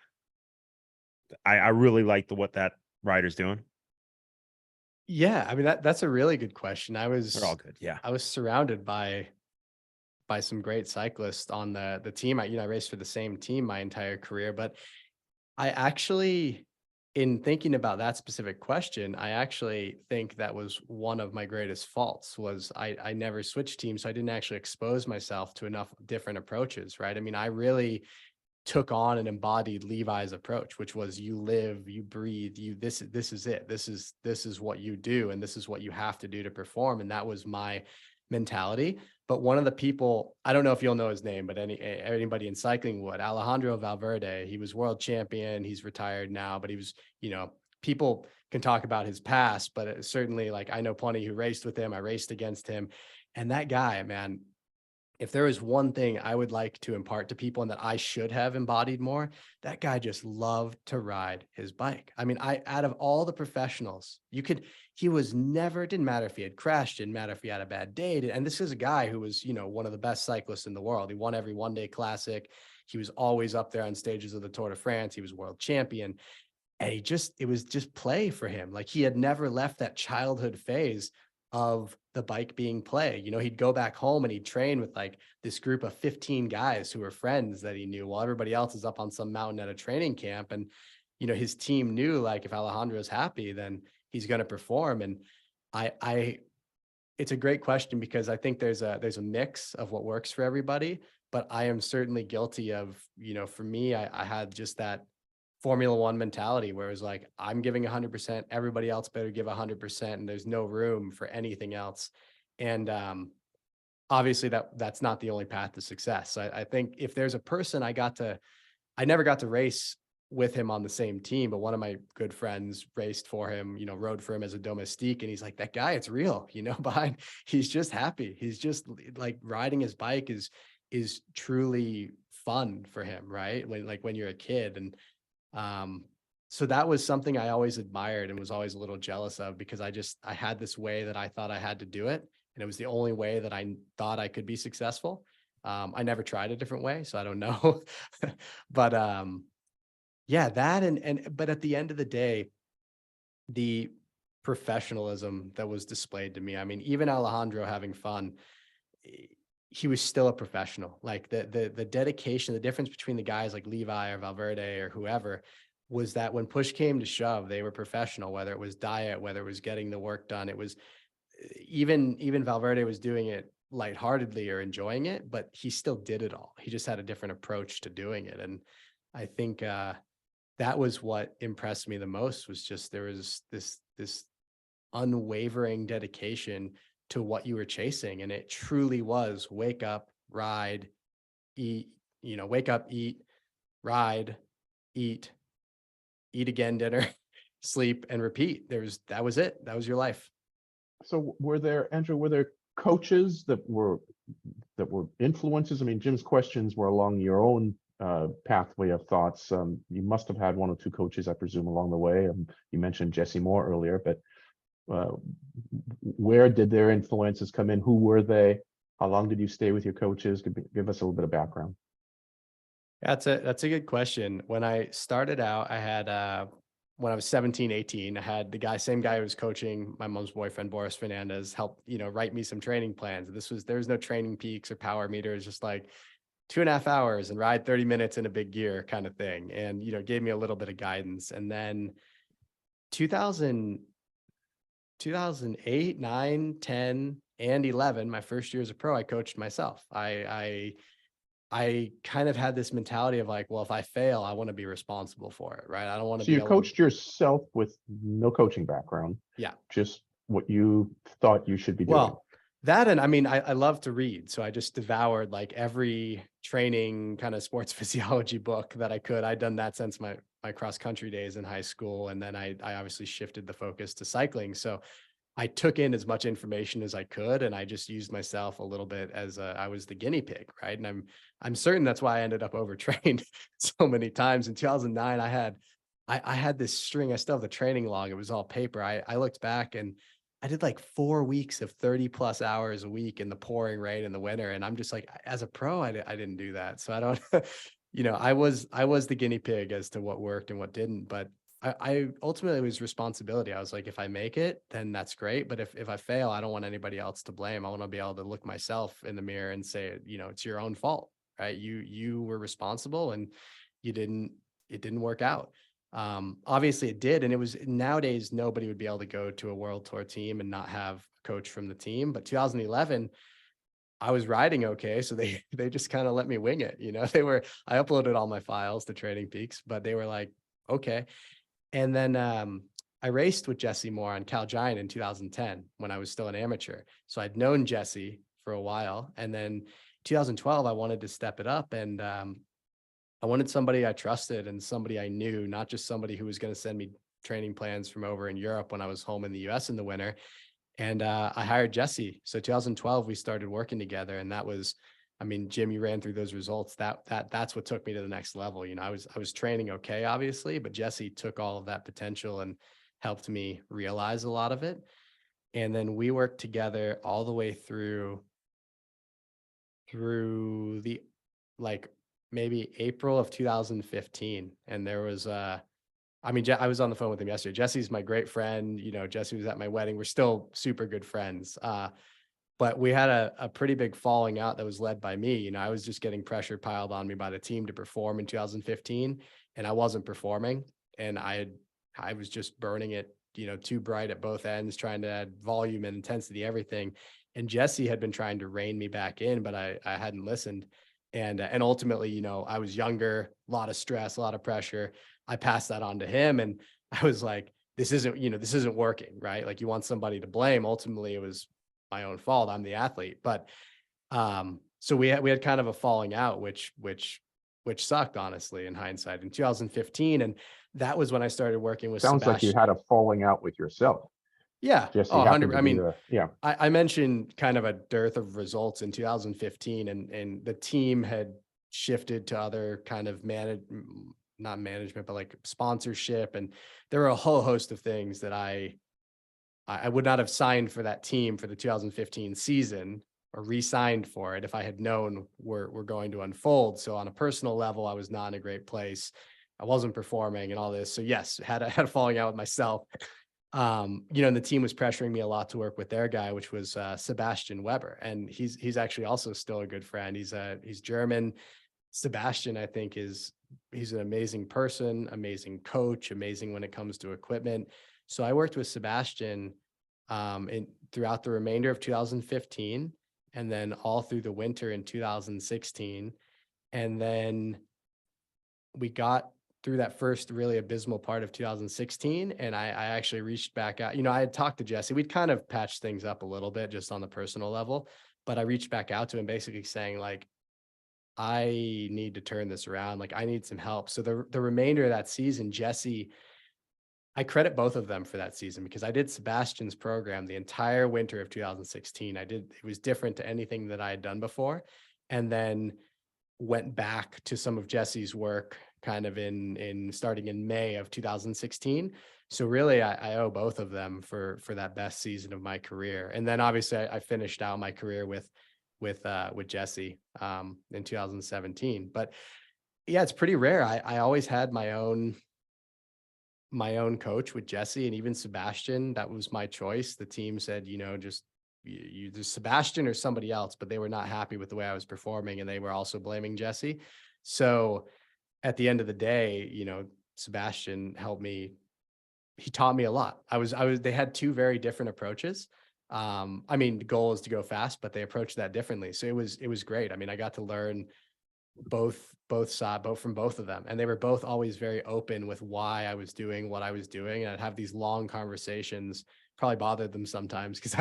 I really like what that rider's doing? Yeah, that's a really good question. They're all good. Yeah. I was surrounded by some great cyclists on the team. I raced for the same team my entire career, but I actually, in thinking about that specific question, I actually think that was one of my greatest faults. Was I never switched teams, so I didn't actually expose myself to enough different approaches, right? I really took on and embodied Levi's approach, which was you live, you breathe, this is it. This is what you do, and this is what you have to do to perform. And that was my mentality. But one of the people, I don't know if you'll know his name, but anybody in cycling would, Alejandro Valverde. He was world champion. He's retired now, but he was, people can talk about his past, but certainly, like, I know plenty who raced with him. I raced against him. And that guy, man, if there is one thing I would like to impart to people and that I should have embodied more, that guy just loved to ride his bike. I mean, out of all the professionals, he was never, didn't matter if he had crashed, didn't matter if he had a bad day. And this is a guy who was, one of the best cyclists in the world. He won every one-day classic. He was always up there on stages of the Tour de France. He was world champion. And it was just play for him. Like, he had never left that childhood phase of the bike being play. He'd go back home and he'd train with like this group of 15 guys who were friends that he knew, while everybody else is up on some mountain at a training camp. And, his team knew, like, if Alejandro's happy, then he's going to perform. And it's a great question, because I think there's a mix of what works for everybody, but I am certainly guilty of, for me, I had just that Formula One mentality where it was like, I'm giving 100%, everybody else better give 100%, and there's no room for anything else. And obviously that's not the only path to success. So I think if there's a person I never got to race with him on the same team, but one of my good friends raced for him, rode for him as a domestique. And he's like, that guy, it's real, he's just happy. He's just like, riding his bike is truly fun for him, right? When you're a kid. And so that was something I always admired and was always a little jealous of, because I had this way that I thought I had to do it. And it was the only way that I thought I could be successful. I never tried a different way, so I don't know. But yeah, that but at the end of the day, the professionalism that was displayed to me, I mean, even Alejandro having fun, he was still a professional. Like, the dedication, the difference between the guys like Levi or Valverde or whoever was that when push came to shove, they were professional, whether it was diet, whether it was getting the work done. It was even Valverde was doing it lightheartedly or enjoying it, but he still did it all. He just had a different approach to doing it. And I think that was what impressed me the most, was just there was this unwavering dedication to what you were chasing. And it truly was wake up, ride, eat, wake up, eat, ride, eat again, dinner, sleep, and repeat. That was it. That was your life. So Andrew, were there coaches that were influences? I mean, Jim's questions were along your own pathway of thoughts. You must have had one or two coaches, I presume, along the way. You mentioned Jesse Moore earlier, but where did their influences come in? Who were they? How long did you stay with your coaches? Give us a little bit of background. That's a good question. When I started out, I had when I was 17, 18, I had the same guy who was coaching my mom's boyfriend, Boris Fernandez, help, write me some training plans. There was no training peaks or power meters, just like 2.5 hours and ride 30 minutes in a big gear kind of thing. And, gave me a little bit of guidance. And then 2008, 9, 10, and 11, my first year as a pro, I coached myself. I kind of had this mentality of like, well, if I fail, I want to be responsible for it, right? I don't want to. So you coached yourself with no coaching background. Yeah. Just what you thought you should be doing. Well, that, and I mean, I love to read. So I just devoured like every training kind of sports physiology book that I could. I'd done that since my cross country days in high school. And then I obviously shifted the focus to cycling. So I took in as much information as I could, and I just used myself a little bit as I was the guinea pig, right? And I'm certain that's why I ended up overtrained so many times. In 2009, I had this string. I still have the training log. It was all paper. I looked back and I did like 4 weeks of 30+ hours a week in the pouring rain in the winter. And I'm just like, as a pro, I didn't do that. So I don't, I was the guinea pig as to what worked and what didn't, but I ultimately, it was responsibility. I was like, if I make it, then that's great. But if I fail, I don't want anybody else to blame. I want to be able to look myself in the mirror and say, it's your own fault, right? You were responsible and it didn't work out. Obviously it did. And it was, nowadays, nobody would be able to go to a world tour team and not have a coach from the team. But 2011, I was riding okay. So they just kind of let me wing it. I uploaded all my files to Training Peaks, but they were like, okay. And then I raced with Jesse Moore on Cal Giant in 2010 when I was still an amateur. So I'd known Jesse for a while. And then 2012, I wanted to step it up. And I wanted somebody I trusted and somebody I knew, not just somebody who was going to send me training plans from over in Europe when I was home in the US in the winter. And I hired Jesse. So 2012, we started working together. And that was, I mean, Jim, you ran through those results. That's what took me to the next level. You know, I was training okay, obviously, but Jesse took all of that potential and helped me realize a lot of it. And then we worked together all the way through the, like, maybe April of 2015. And there was I mean, I was on the phone with him yesterday. Jesse's my great friend. You know, Jesse was at my wedding. We're still super good friends. But we had a pretty big falling out that was led by me. You know, I was just getting pressure piled on me by the team to perform in 2015, and I wasn't performing. And I was just burning it, you know, too bright at both ends, trying to add volume and intensity, everything. And Jesse had been trying to rein me back in, but I hadn't listened. And ultimately, you know, I was younger, a lot of stress, a lot of pressure. I passed that on to him, and I was like, this isn't working, right? Like, you want somebody to blame. Ultimately, it was my own fault. I'm the athlete. But so we had kind of a falling out, which sucked, honestly, in hindsight, in 2015. And that was when I started working with Sounds like you had a falling out with yourself. Yeah. Jesse Oh, happened 100. to I be mean, yeah. I mentioned kind of a dearth of results in 2015, and the team had shifted to other kind of not management, but like sponsorship. And there were a whole host of things that I would not have signed for that team for the 2015 season or re-signed for it if I had known were going to unfold. So on a personal level, I was not in a great place. I wasn't performing and all this. So yes, had a falling out with myself. You know, and the team was pressuring me a lot to work with their guy, which was Sebastian Weber. And he's actually also still a good friend. He's German. Sebastian, I think, he's an amazing person, amazing coach, amazing when it comes to equipment. So I worked with Sebastian throughout the remainder of 2015, and then all through the winter in 2016. And then we got through that first really abysmal part of 2016. And I actually reached back out. You know, I had talked to Jesse. We'd kind of patched things up a little bit just on the personal level, but I reached back out to him basically saying, like, I need to turn this around. Like, I need some help. So the remainder of that season, Jesse, I credit both of them for that season, because I did Sebastian's program the entire winter of 2016. It was different to anything that I had done before. And then went back to some of Jesse's work kind of in starting in May of 2016. So really I owe both of them for that best season of my career. And then obviously I finished out my career with Jesse in 2017. But yeah, it's pretty rare. I always had my own coach with Jesse, and even Sebastian. That was my choice. The team said, you know, just either Sebastian or somebody else, but they were not happy with the way I was performing, and they were also blaming Jesse. So at the end of the day, you know, Sebastian helped me. He taught me a lot. They had two very different approaches. I mean, the goal is to go fast, but they approached that differently. So it was great. I mean, I got to learn both from both of them. And they were both always very open with why I was doing what I was doing. And I'd have these long conversations, probably bothered them sometimes, because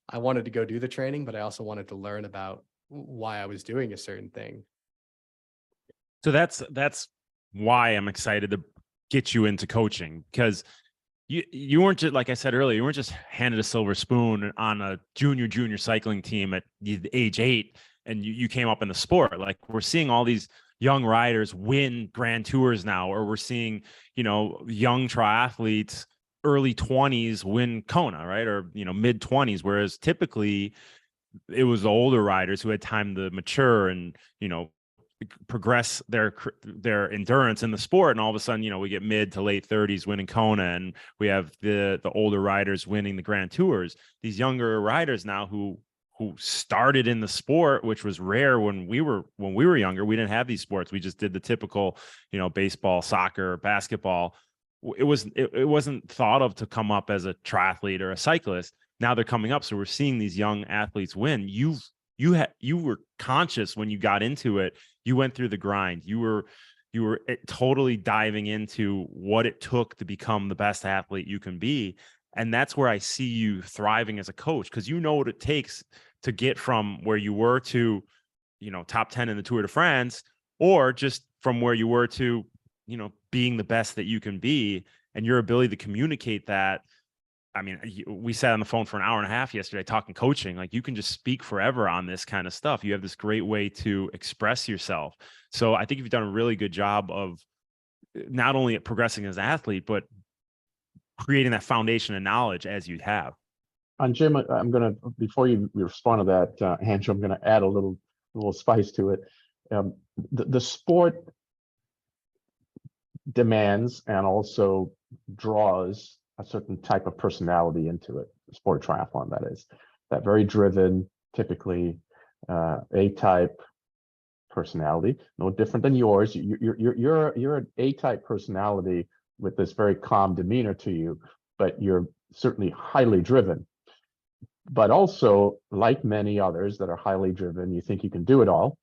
I wanted to go do the training, but I also wanted to learn about why I was doing a certain thing. So that's why I'm excited to get you into coaching, because you weren't just, like I said earlier, you weren't just handed a silver spoon on a junior cycling team at age 8, and you came up in the sport. Like, we're seeing all these young riders win grand tours now, or we're seeing, you know, young triathletes, early 20s win Kona, right? Or, you know, mid 20s, whereas typically it was the older riders who had time to mature and, you know, progress their endurance in the sport. And all of a sudden, you know, we get mid to late 30s winning Kona, and we have the older riders winning the grand tours. These younger riders now who started in the sport, which was rare when we were younger. We didn't have these sports. We just did the typical, you know, baseball, soccer, basketball. It wasn't thought of to come up as a triathlete or a cyclist. Now they're coming up. So we're seeing these young athletes win. You were conscious when you got into it. You went through the grind. You were You were totally diving into what it took to become the best athlete you can be. And that's where I see you thriving as a coach, because you know what it takes to get from where you were to, top 10 in the Tour de France, or just from where you were to, being the best that you can be, and your ability to communicate that. I mean, we sat on the phone for an hour and a half yesterday talking coaching. Like, you can just speak forever on this kind of stuff. You have this great way to express yourself. So I think you've done a really good job of not only progressing as an athlete, but creating that foundation of knowledge as you have. And Jim, I'm going to, before you respond to that, Andrew, I'm going to add a little spice to it. The sport demands and also draws a certain type of personality into it. The sport of triathlon, that is, that very driven, typically A-type personality, no different than yours. You're an A-type personality with this very calm demeanor to you, but you're certainly highly driven. But also, like many others that are highly driven, you think you can do it all,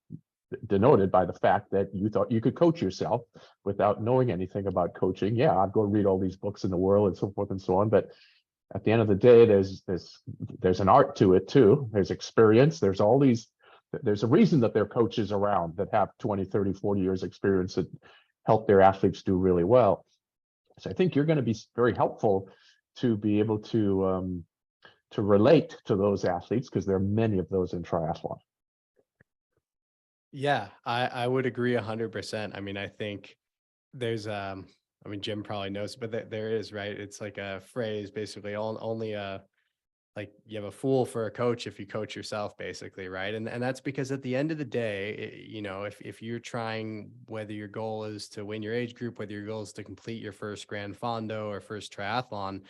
denoted by the fact that you thought you could coach yourself without knowing anything about coaching. Yeah, I'd go read all these books in the world and so forth and so on. But at the end of the day, there's an art to it too. There's experience. There's a reason that there are coaches around that have 20, 30, 40 years experience that help their athletes do really well. So I think you're going to be very helpful to be able to relate to those athletes, because there are many of those in triathlon. Yeah, I would agree 100%. I mean, I think there's, Jim probably knows, but there is, right? It's like a phrase, basically, only like you have a fool for a coach if you coach yourself, basically, right? And that's because at the end of the day, if you're trying, whether your goal is to win your age group, whether your goal is to complete your first Grand Fondo or first triathlon,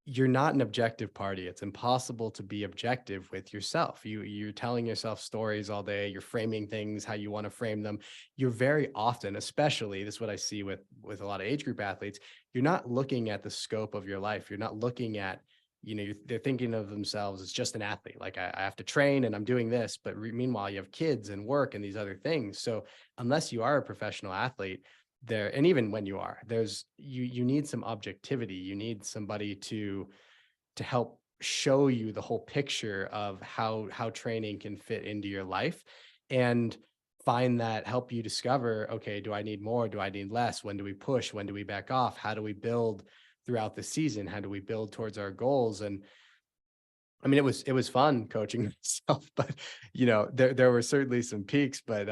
you're not an objective party. It's impossible to be objective with yourself. You're telling yourself stories all day. You're framing things how you want to frame them. You're very often, especially, this is what I see with a lot of age group athletes, you're not looking at the scope of your life. You're not looking at, they're thinking of themselves as just an athlete. Like, I have to train and I'm doing this, but meanwhile you have kids and work and these other things. So unless you are a professional athlete, there, and even when you are, you need some objectivity. You need somebody to help show you the whole picture of how training can fit into your life, and help you discover, okay, do I need more? Do I need less? When do we push? When do we back off? How do we build throughout the season? How do we build towards our goals? And I mean, it was fun coaching myself, but there were certainly some peaks, but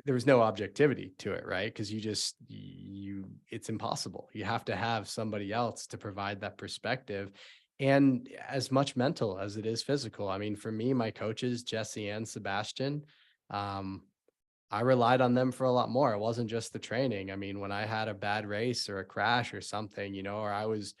there was no objectivity to it, right? Because it's impossible. You have to have somebody else to provide that perspective, and as much mental as it is physical. I mean, for me, my coaches, Jesse and Sebastian, I relied on them for a lot more. It wasn't just the training. I mean, when I had a bad race or a crash or something, or I was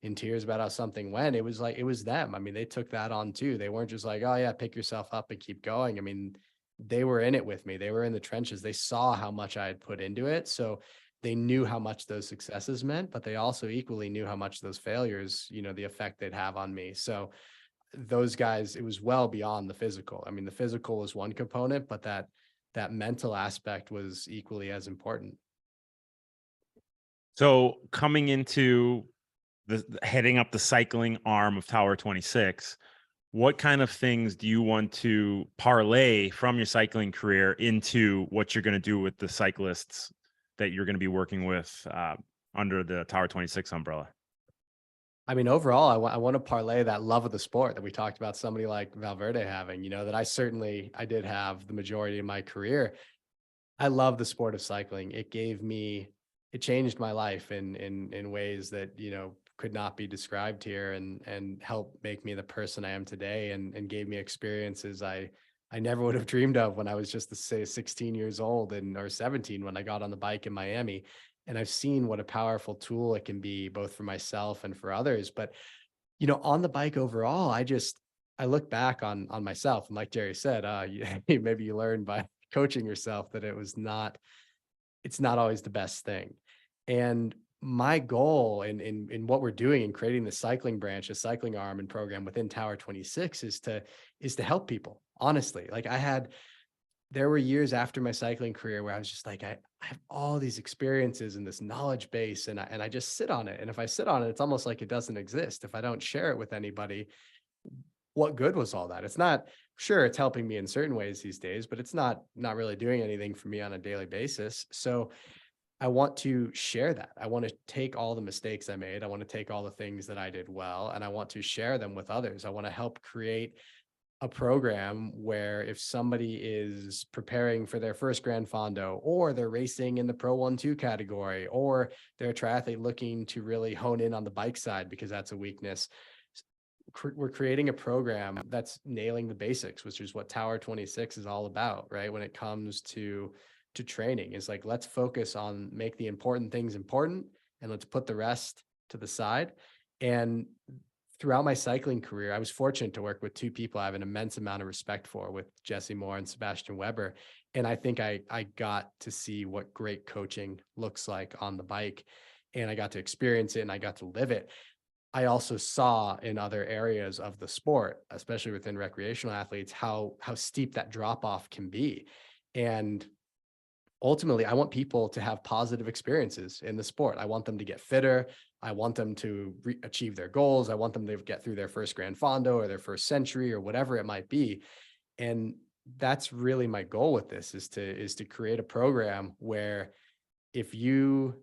in tears about how something went, it was them. I mean, they took that on too. They weren't just like, oh yeah, pick yourself up and keep going. I mean, they were in it with me. They were in the trenches. They saw how much I had put into it. So they knew how much those successes meant, but they also equally knew how much those failures, the effect they'd have on me. So those guys, it was well beyond the physical. I mean, the physical was one component, but that mental aspect was equally as important. So coming into heading up the cycling arm of Tower 26, what kind of things do you want to parlay from your cycling career into what you're going to do with the cyclists that you're going to be working with under the Tower 26 umbrella? I mean, overall, I want to parlay that love of the sport that we talked about somebody like Valverde having, that I did have the majority of my career. I love the sport of cycling. It changed my life in ways that, could not be described here, and helped make me the person I am today, and gave me experiences I never would have dreamed of when I was just, say, 16 years old or 17 when I got on the bike in Miami. And I've seen what a powerful tool it can be, both for myself and for others. But, on the bike overall, I look back on myself, and like Jerry said, maybe you learn by coaching yourself that it's not always the best thing. And my goal in what we're doing in creating the cycling branch, a cycling arm and program within Tower 26 is to help people. Honestly, like there were years after my cycling career where I was just like, I have all these experiences and this knowledge base, and I just sit on it. And if I sit on it, it's almost like it doesn't exist. If I don't share it with anybody, what good was all that? It's not, sure, it's helping me in certain ways these days, but it's not really doing anything for me on a daily basis. So I want to share that. I want to take all the mistakes I made. I want to take all the things that I did well, and I want to share them with others. I want to help create a program where if somebody is preparing for their first Grand Fondo, or they're racing in the Pro 1-2 category, or they're a triathlete looking to really hone in on the bike side because that's a weakness, we're creating a program that's nailing the basics, which is what Tower 26 is all about, right? When it comes to training, is like, let's focus on make the important things important, and let's put the rest to the side. And throughout my cycling career, I was fortunate to work with two people I have an immense amount of respect for, with Jesse Moore and Sebastian Weber. And I think I got to see what great coaching looks like on the bike, and I got to experience it and I got to live it. I also saw in other areas of the sport, especially within recreational athletes, how steep that drop off can be. And ultimately, I want people to have positive experiences in the sport. I want them to get fitter. I want them to achieve their goals. I want them to get through their first Grand Fondo or their first century or whatever it might be. And that's really my goal with this, is to create a program where if you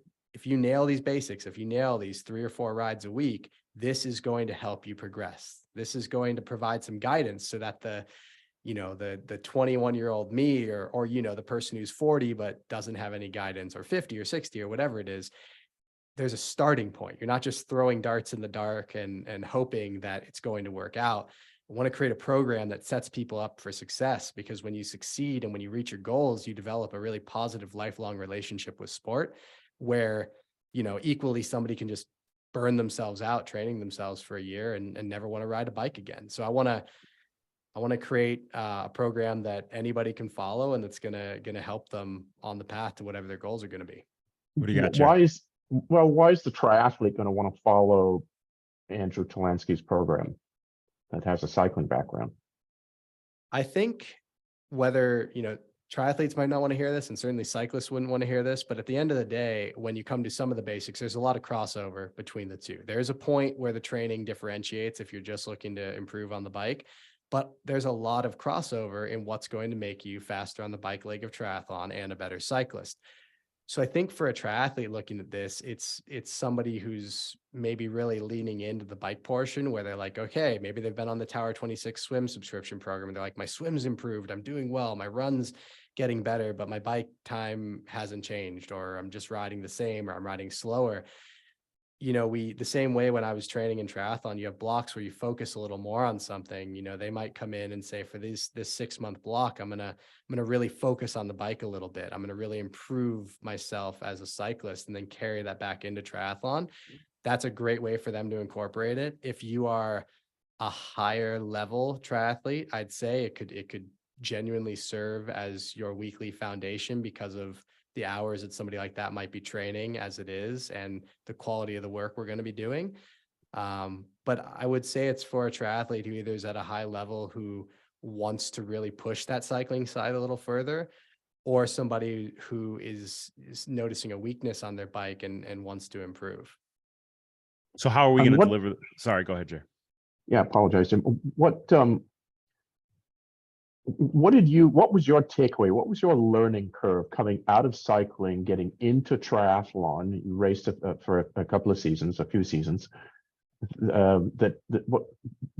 nail these basics, if you nail these 3 or 4 rides a week, this is going to help you progress. This is going to provide some guidance so that the 21-year-old me, or the person who's 40 but doesn't have any guidance, or 50 or 60 or whatever it is, there's a starting point. You're not just throwing darts in the dark and hoping that it's going to work out. I want to create a program that sets people up for success, because when you succeed and when you reach your goals, you develop a really positive lifelong relationship with sport, where equally somebody can just burn themselves out training themselves for a year and never want to ride a bike again. So I want to create a program that anybody can follow, and that's gonna help them on the path to whatever their goals are going to be. What do you got, Jeff? Why is the triathlete going to want to follow Andrew Talansky's program that has a cycling background? I think whether, triathletes might not want to hear this, and certainly cyclists wouldn't want to hear this, but at the end of the day, when you come to some of the basics, there's a lot of crossover between the two. There's a point where the training differentiates if you're just looking to improve on the bike, but there's a lot of crossover in what's going to make you faster on the bike leg of triathlon and a better cyclist. So I think for a triathlete looking at this, it's somebody who's maybe really leaning into the bike portion, where they're like, okay, maybe they've been on the Tower 26 swim subscription program, and they're like, my swim's improved, I'm doing well, my run's getting better, but my bike time hasn't changed, or I'm just riding the same, or I'm riding slower. The same way when I was training in triathlon, you have blocks where you focus a little more on something. They might come in and say, for this 6-month block, I'm gonna really focus on the bike a little bit. I'm gonna really improve myself as a cyclist, and then carry that back into triathlon. That's a great way for them to incorporate it. If you are a higher level triathlete, I'd say it could genuinely serve as your weekly foundation, because of the hours that somebody like that might be training as it is, and the quality of the work we're going to be doing. But I would say it's for a triathlete who either is at a high level, who wants to really push that cycling side a little further, or somebody who is noticing a weakness on their bike and wants to improve. So how are we going to deliver? Sorry, go ahead, Jay. Yeah, I apologize, Jim. What was your takeaway? What was your learning curve coming out of cycling, getting into triathlon? You raced for a couple of seasons, a few seasons. What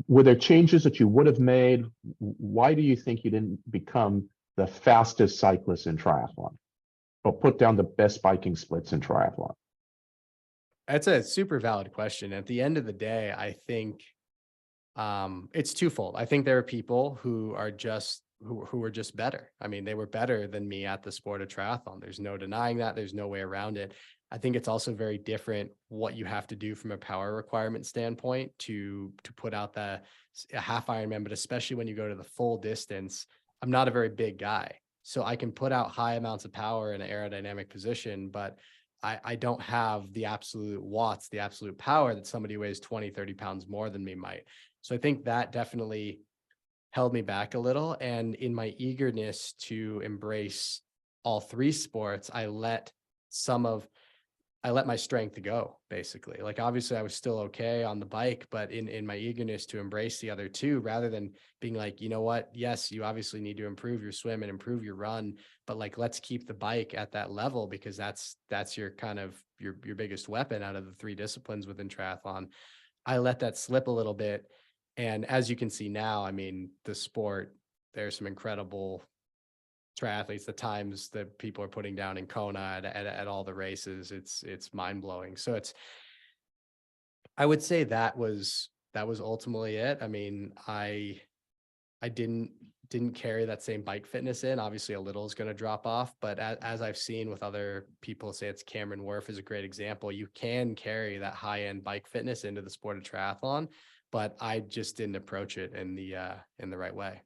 were there changes that you would have made? Why do you think you didn't become the fastest cyclist in triathlon, or put down the best biking splits in triathlon? That's a super valid question. At the end of the day, I think it's twofold. I think there are people who are just better. I mean, they were better than me at the sport of triathlon. There's no denying that. There's no way around it. I think it's also very different what you have to do from a power requirement standpoint to put out a half Ironman, but especially when you go to the full distance. I'm not a very big guy, so I can put out high amounts of power in an aerodynamic position, but I don't have the absolute watts, the absolute power that somebody who weighs 20, 30 pounds more than me might. So I think that definitely held me back a little. And in my eagerness to embrace all three sports, I let my strength go, basically. Like, obviously I was still okay on the bike, but in my eagerness to embrace the other two, rather than being like, you know what, yes, you obviously need to improve your swim and improve your run, but like, let's keep the bike at that level, because that's your kind of your biggest weapon out of the three disciplines within triathlon. I let that slip a little bit. And as you can see now, I mean, the sport, there's some incredible triathletes, the times that people are putting down in Kona at all the races, it's mind blowing. So I would say that was ultimately it. I mean, I didn't carry that same bike fitness in. Obviously a little is going to drop off, but as I've seen with other people, say it's Cameron Worf is a great example. You can carry that high end bike fitness into the sport of triathlon, but I just didn't approach it in the right way.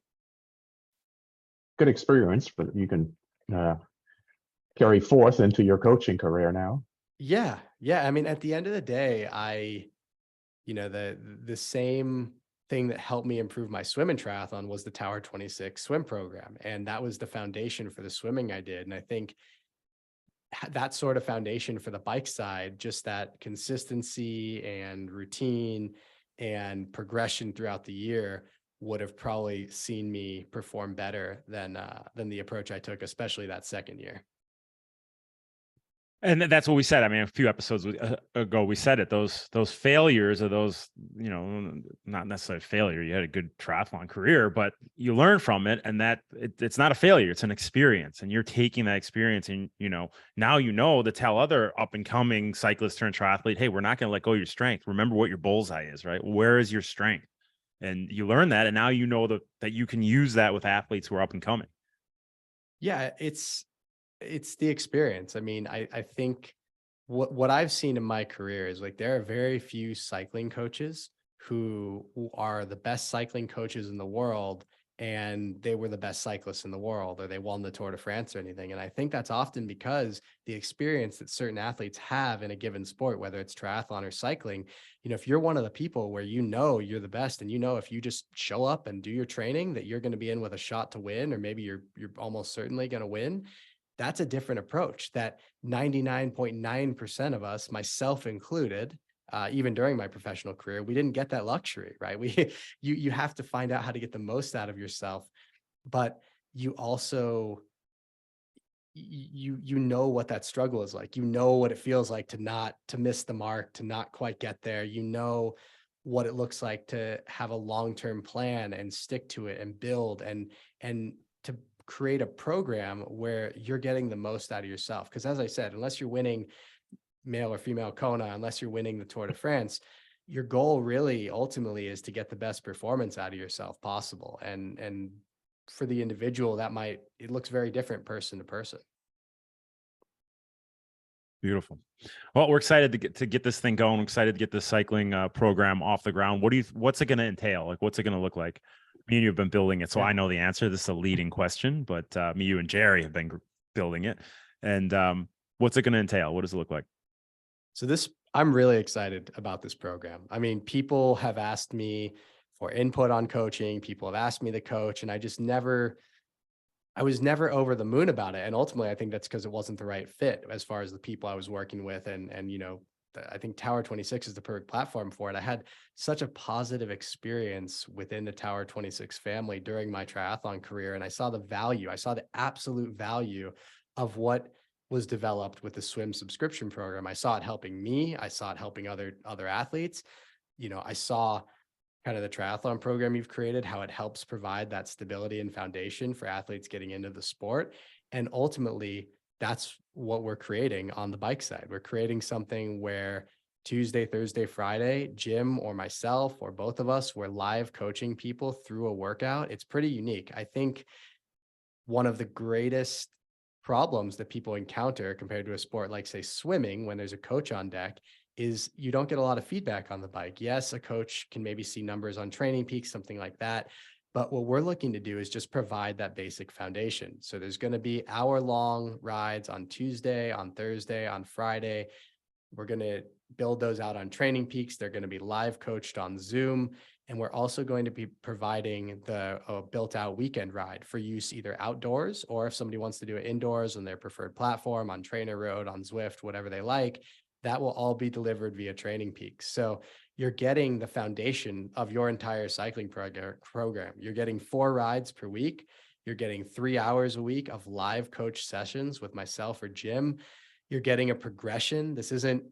Good experience, but you can carry forth into your coaching career now. Yeah. I mean, at the end of the day, the same thing that helped me improve my swim in triathlon was the Tower 26 swim program. And that was the foundation for the swimming I did. And I think that sort of foundation for the bike side, just that consistency and routine and progression throughout the year, would have probably seen me perform better than the approach I took, especially that second year. And that's what we said. I mean, a few episodes ago, we said it. Those failures, or those, not necessarily failure. You had a good triathlon career, but you learn from it, and that it's not a failure. It's an experience, and you're taking that experience, and now to tell other up and coming cyclists turned triathlete, hey, we're not going to let go of your strength. Remember what your bullseye is, right? Where is your strength? And you learn that, and now you know that you can use that with athletes who are up and coming. Yeah, it's the experience. I mean, I think what I've seen in my career is, like, there are very few cycling coaches who are the best cycling coaches in the world, and they were the best cyclists in the world, or they won the Tour de France or anything. And I think that's often because the experience that certain athletes have in a given sport, whether it's triathlon or cycling, if you're one of the people where you're the best, and if you just show up and do your training, that you're going to be in with a shot to win, or maybe you're almost certainly going to win. That's a different approach that 99.9% of us, myself included, even during my professional career, we didn't get that luxury, right? You have to find out how to get the most out of yourself, but you also, you know what that struggle is like. You know what it feels like to miss the mark, to not quite get there. You know what it looks like to have a long-term plan and stick to it and build and to create a program where you're getting the most out of yourself. Because as I said, unless you're winning male or female Kona, unless you're winning the Tour de France, your goal really ultimately is to get the best performance out of yourself possible. And for the individual, it looks very different person to person. Beautiful. Well, we're excited to get this thing going. We're excited to get this cycling program off the ground. What's it going to entail? Like, what's it going to look like? Me and you have been building it, so I know the answer. This is a leading question, but me, you, and Jerry have been building it. And what's it going to entail? What does it look like? So I'm really excited about this program. I mean, people have asked me for input on coaching. People have asked me to coach, and I was never over the moon about it. And ultimately, I think that's because it wasn't the right fit as far as the people I was working with. And I think Tower 26 is the perfect platform for it. I had such a positive experience within the Tower 26 family during my triathlon career. And I saw the absolute value of what was developed with the swim subscription program. I saw it helping me. I saw it helping other athletes. I saw kind of the triathlon program you've created, how it helps provide that stability and foundation for athletes getting into the sport. And ultimately, that's what we're creating on the bike side. We're creating something where Tuesday, Thursday, Friday, Jim or myself or both of us, we're live coaching people through a workout. It's pretty unique. I think one of the greatest problems that people encounter compared to a sport like, say, swimming, when there's a coach on deck, is you don't get a lot of feedback on the bike. Yes, a coach can maybe see numbers on Training Peaks, something like that. But what we're looking to do is just provide that basic foundation. So there's going to be hour-long rides on Tuesday, on Thursday, on Friday. We're going to build those out on Training Peaks. They're going to be live coached on Zoom. And we're also going to be providing the built out weekend ride for use either outdoors, or if somebody wants to do it indoors on their preferred platform, on Trainer Road, on Zwift, whatever they like, that will all be delivered via Training Peaks. So you're getting the foundation of your entire cycling program. You're getting 4 rides per week. You're getting 3 hours a week of live coach sessions with myself or Jim. You're getting a progression. This isn't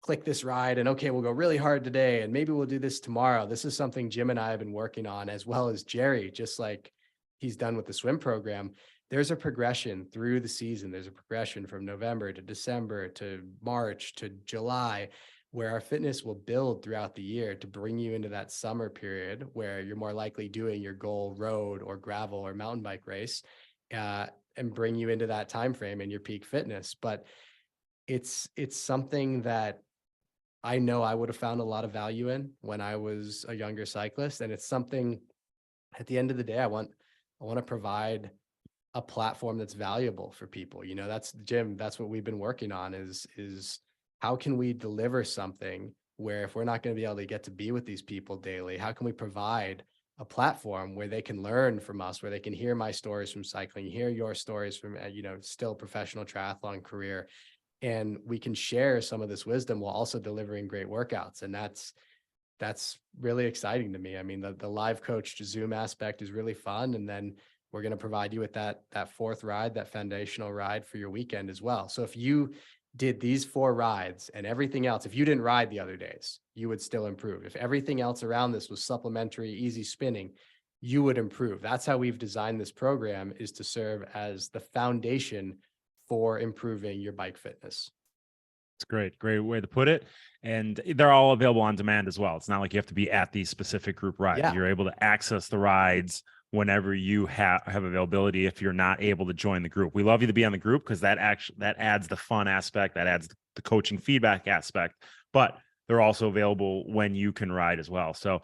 click this ride and okay, we'll go really hard today and maybe we'll do this tomorrow. This is something Jim and I have been working on, as well as Jerry, just like he's done with the swim program. There's a progression through the season. There's a progression from November to December to March to July, where our fitness will build throughout the year to bring you into that summer period where you're more likely doing your goal road or gravel or mountain bike race, and bring you into that time frame in your peak fitness. But it's something that I know I would have found a lot of value in when I was a younger cyclist. And it's something, at the end of the day, I want to provide a platform that's valuable for people. You know, that's Jim, that's what we've been working on is how can we deliver something where, if we're not going to be able to get to be with these people daily, how can we provide a platform where they can learn from us, where they can hear my stories from cycling, hear your stories from, still professional triathlon career, and we can share some of this wisdom while also delivering great workouts. And that's really exciting to me. I mean, the live coached Zoom aspect is really fun. And then we're going to provide you with that 4th ride, that foundational ride for your weekend as well. So if you did these 4 rides and everything else, if you didn't ride the other days, you would still improve. If everything else around this was supplementary, easy spinning, you would improve. That's how we've designed this program, is to serve as the foundation for improving your bike fitness. It's great way to put it. And they're all available on demand as well. It's not like you have to be at these specific group rides. Yeah. You're able to access the rides whenever you have availability, if you're not able to join the group. We love you to be on the group because that adds the fun aspect, that adds the coaching feedback aspect, but they're also available when you can ride as well. So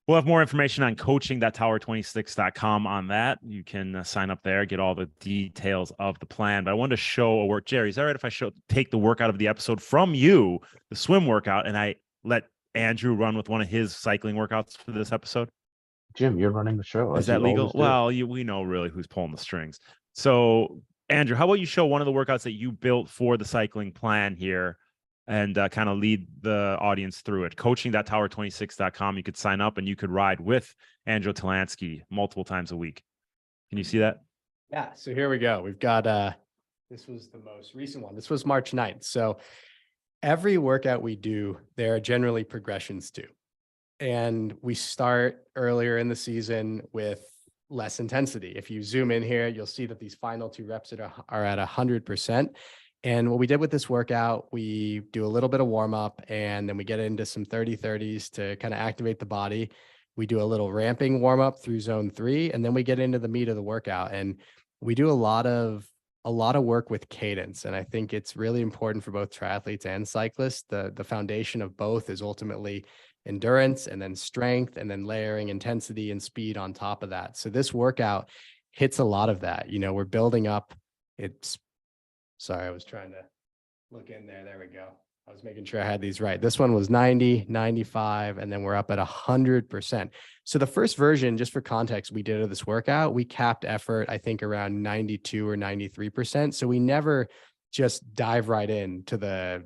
we'll have more information on coaching.tower26.com on that. You can sign up there, get all the details of the plan. But I wanted to show a work. Jerry, is that right if I take the workout of the episode from you, the swim workout, and I let Andrew run with one of his cycling workouts for this episode? Jim, you're running the show. Is that legal? Well, we know really who's pulling the strings. So, Andrew, how about you show one of the workouts that you built for the cycling plan here, and kind of lead the audience through it. Coaching.tower26.com. You could sign up and you could ride with Andrew Talansky multiple times a week. Can you see that? Yeah. So here we go. We've got, this was the most recent one. This was March 9th. So every workout we do, there are generally progressions to. And we start earlier in the season with less intensity. If you zoom in here, you'll see that these final 2 reps are at 100%. And what we did with this workout, we do a little bit of warm up, and then we get into some 30-30s to kind of activate the body. We do a little ramping warm up through zone 3, and then we get into the meat of the workout. And we do a lot of work with cadence. And I think it's really important for both triathletes and cyclists. The foundation of both is ultimately endurance, and then strength, and then layering intensity and speed on top of that. So this workout hits a lot of that. You know, we're building up. Sorry, I was trying to look in there. There we go. I was making sure I had these right. This one was 90, 95, and then we're up at 100%. So the first version, just for context, we did of this workout, we capped effort, I think around 92 or 93%. So we never just dive right into the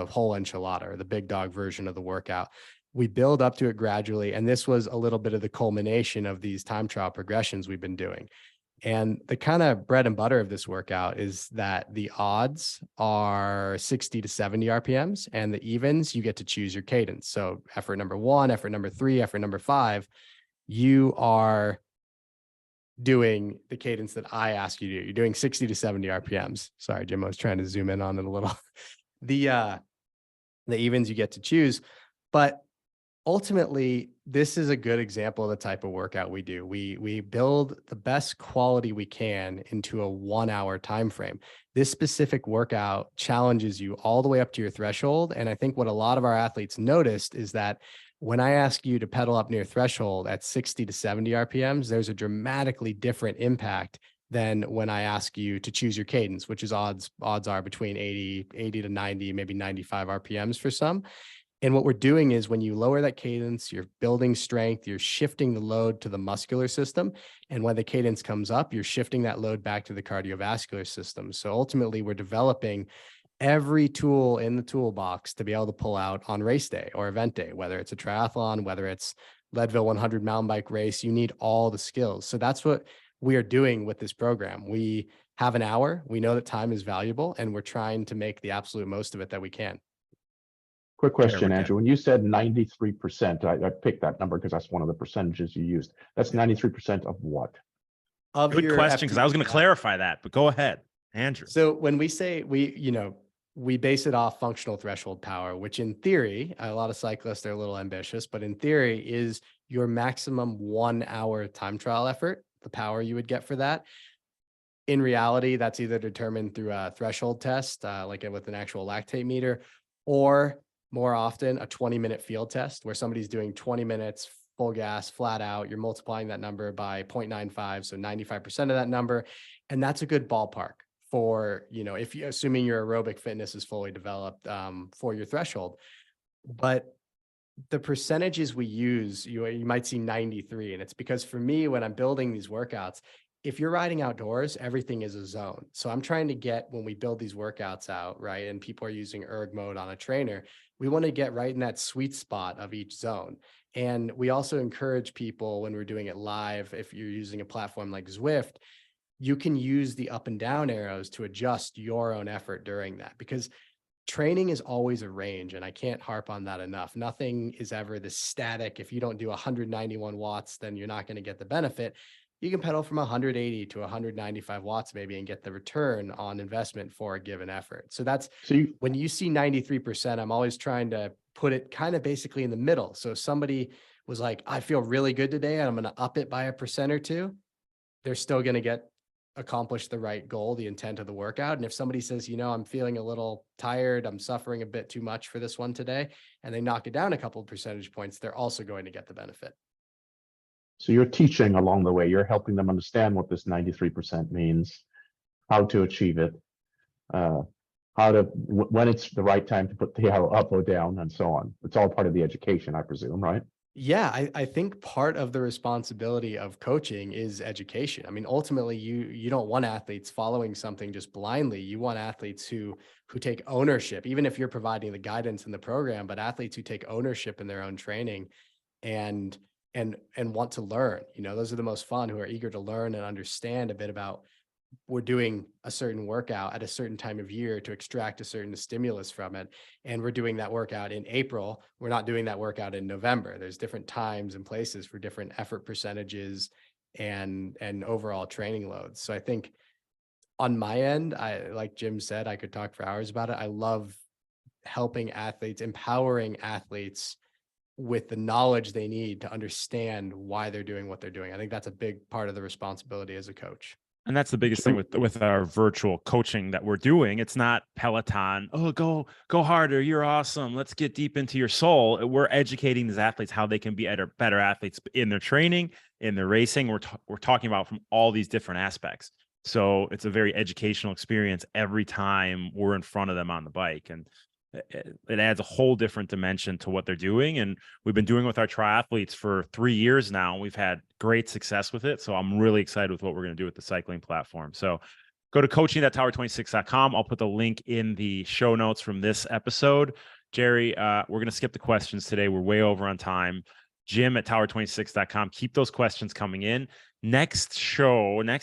whole enchilada, or the big dog version of the workout. We build up to it gradually. And this was a little bit of the culmination of these time trial progressions we've been doing. And the kind of bread and butter of this workout is that the odds are 60 to 70 RPMs, and the evens, you get to choose your cadence. So effort number 1, effort number 3, effort number 5, you are doing the cadence that I ask you to do. You're doing 60 to 70 RPMs. Sorry, Jim, I was trying to zoom in on it a little. The evens you get to choose, but ultimately, this is a good example of the type of workout we do. We build the best quality we can into a 1-hour time frame. This specific workout challenges you all the way up to your threshold. And I think what a lot of our athletes noticed is that when I ask you to pedal up near threshold at 60 to 70 RPMs, there's a dramatically different impact than when I ask you to choose your cadence, which is odds are between 80 to 90, maybe 95 RPMs for some. And what we're doing is when you lower that cadence, you're building strength, you're shifting the load to the muscular system. And when the cadence comes up, you're shifting that load back to the cardiovascular system. So ultimately, we're developing every tool in the toolbox to be able to pull out on race day or event day, whether it's a triathlon, whether it's Leadville 100 mountain bike race, you need all the skills. So that's what we are doing with this program. We have an hour. We know that time is valuable, and we're trying to make the absolute most of it that we can. Quick question, Andrew. When you said 93%, I picked that number because that's one of the percentages you used. That's 93% of what? Of Good your question, because I was going to FTE. clarify that, but go ahead, Andrew. So when we say we base it off functional threshold power, which in theory, a lot of cyclists are a little ambitious, but in theory is your maximum 1 hour time trial effort, the power you would get for that. In reality, that's either determined through a threshold test, like with an actual lactate meter, or more often a 20-minute field test where somebody's doing 20 minutes full gas, flat out. You're multiplying that number by 0.95, so 95% of that number. And that's a good ballpark for, if you assuming your aerobic fitness is fully developed for your threshold. But the percentages we use, you might see 93. And it's because for me, when I'm building these workouts, if you're riding outdoors, everything is a zone. So I'm trying to get, when we build these workouts out, right, and people are using erg mode on a trainer, we want to get right in that sweet spot of each zone. And we also encourage people when we're doing it live, if you're using a platform like Zwift, you can use the up and down arrows to adjust your own effort during that, because training is always a range. And I can't harp on that enough. Nothing is ever this static. If you don't do 191 watts, then you're not going to get the benefit. You can pedal from 180 to 195 watts maybe and get the return on investment for a given effort. So that's when you see 93%, I'm always trying to put it kind of basically in the middle. So if somebody was like, I feel really good today, and I'm going to up it by 1% or 2%, they're still going to accomplish the right goal, the intent of the workout. And if somebody says, I'm feeling a little tired, I'm suffering a bit too much for this one today, and they knock it down a couple of percentage points, they're also going to get the benefit. So you're teaching along the way. You're helping them understand what this 93% means, how to achieve it, when it's the right time to put the arrow up or down, and so on. It's all part of the education, I presume, right? Yeah, I think part of the responsibility of coaching is education. I mean, ultimately, you don't want athletes following something just blindly. You want athletes who take ownership, even if you're providing the guidance in the program, but athletes who take ownership in their own training and want to learn. Those are the most fun, who are eager to learn and understand a bit about, we're doing a certain workout at a certain time of year to extract a certain stimulus from it. And we're doing that workout in April. We're not doing that workout in November. There's different times and places for different effort percentages and overall training loads. So I think on my end, like Jim said, I could talk for hours about it. I love helping athletes, empowering athletes with the knowledge they need to understand why they're doing what they're doing. I think that's a big part of the responsibility as a coach. And that's the biggest thing with our virtual coaching that we're doing. It's not Peloton. Oh, go harder. You're awesome. Let's get deep into your soul. We're educating these athletes how they can be better athletes in their training, in their racing. We're talking about from all these different aspects. So it's a very educational experience every time we're in front of them on the bike. And it adds a whole different dimension to what they're doing. And we've been doing it with our triathletes for 3 years now. And we've had great success with it. So I'm really excited with what we're going to do with the cycling platform. So go to coaching.tower26.com. I'll put the link in the show notes from this episode. Jerry, we're going to skip the questions today. We're way over on time. Jim at tower26.com. Keep those questions coming in. Next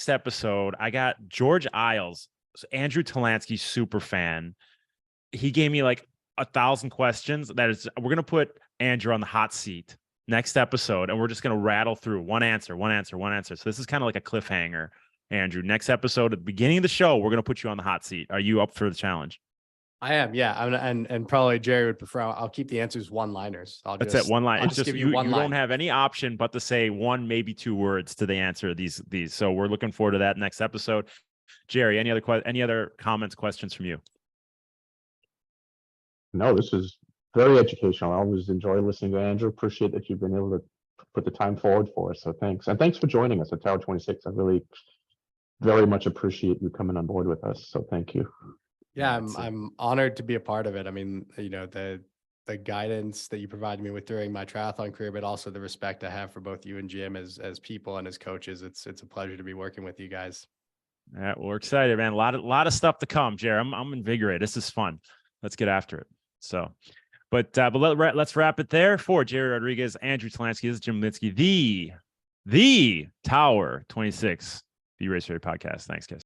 episode, I got George Isles, Andrew Talansky super fan. He gave me like 1,000 questions. We're going to put Andrew on the hot seat next episode, and we're just going to rattle through one answer. So this is kind of like a cliffhanger, Andrew. Next episode, at the beginning of the show, we're going to put you on the hot seat. Are you up for the challenge? I am, yeah. And probably Jerry would prefer, I'll keep the answers one-liners. That's it, one line. I'll It's just give you one line. don't have any option but to say 1, maybe 2 words to the answer of these. So we're looking forward to that next episode. Jerry, any other comments, questions from you? No, this is very educational. I always enjoy listening to Andrew. Appreciate that you've been able to put the time forward for us. So thanks. And thanks for joining us at Tower 26. I really very much appreciate you coming on board with us. So thank you. Yeah, I'm honored to be a part of it. I mean, the guidance that you provided me with during my triathlon career, but also the respect I have for both you and Jim as people and as coaches. It's a pleasure to be working with you guys. All right, well, we're excited, man. A lot of stuff to come, Jared. I'm invigorated. This is fun. Let's get after it. So, but let's wrap it there. For Jerry Rodriguez, Andrew Talansky, this is Jim Linsky, the Tower 26, the Race Radio Podcast. Thanks, guys.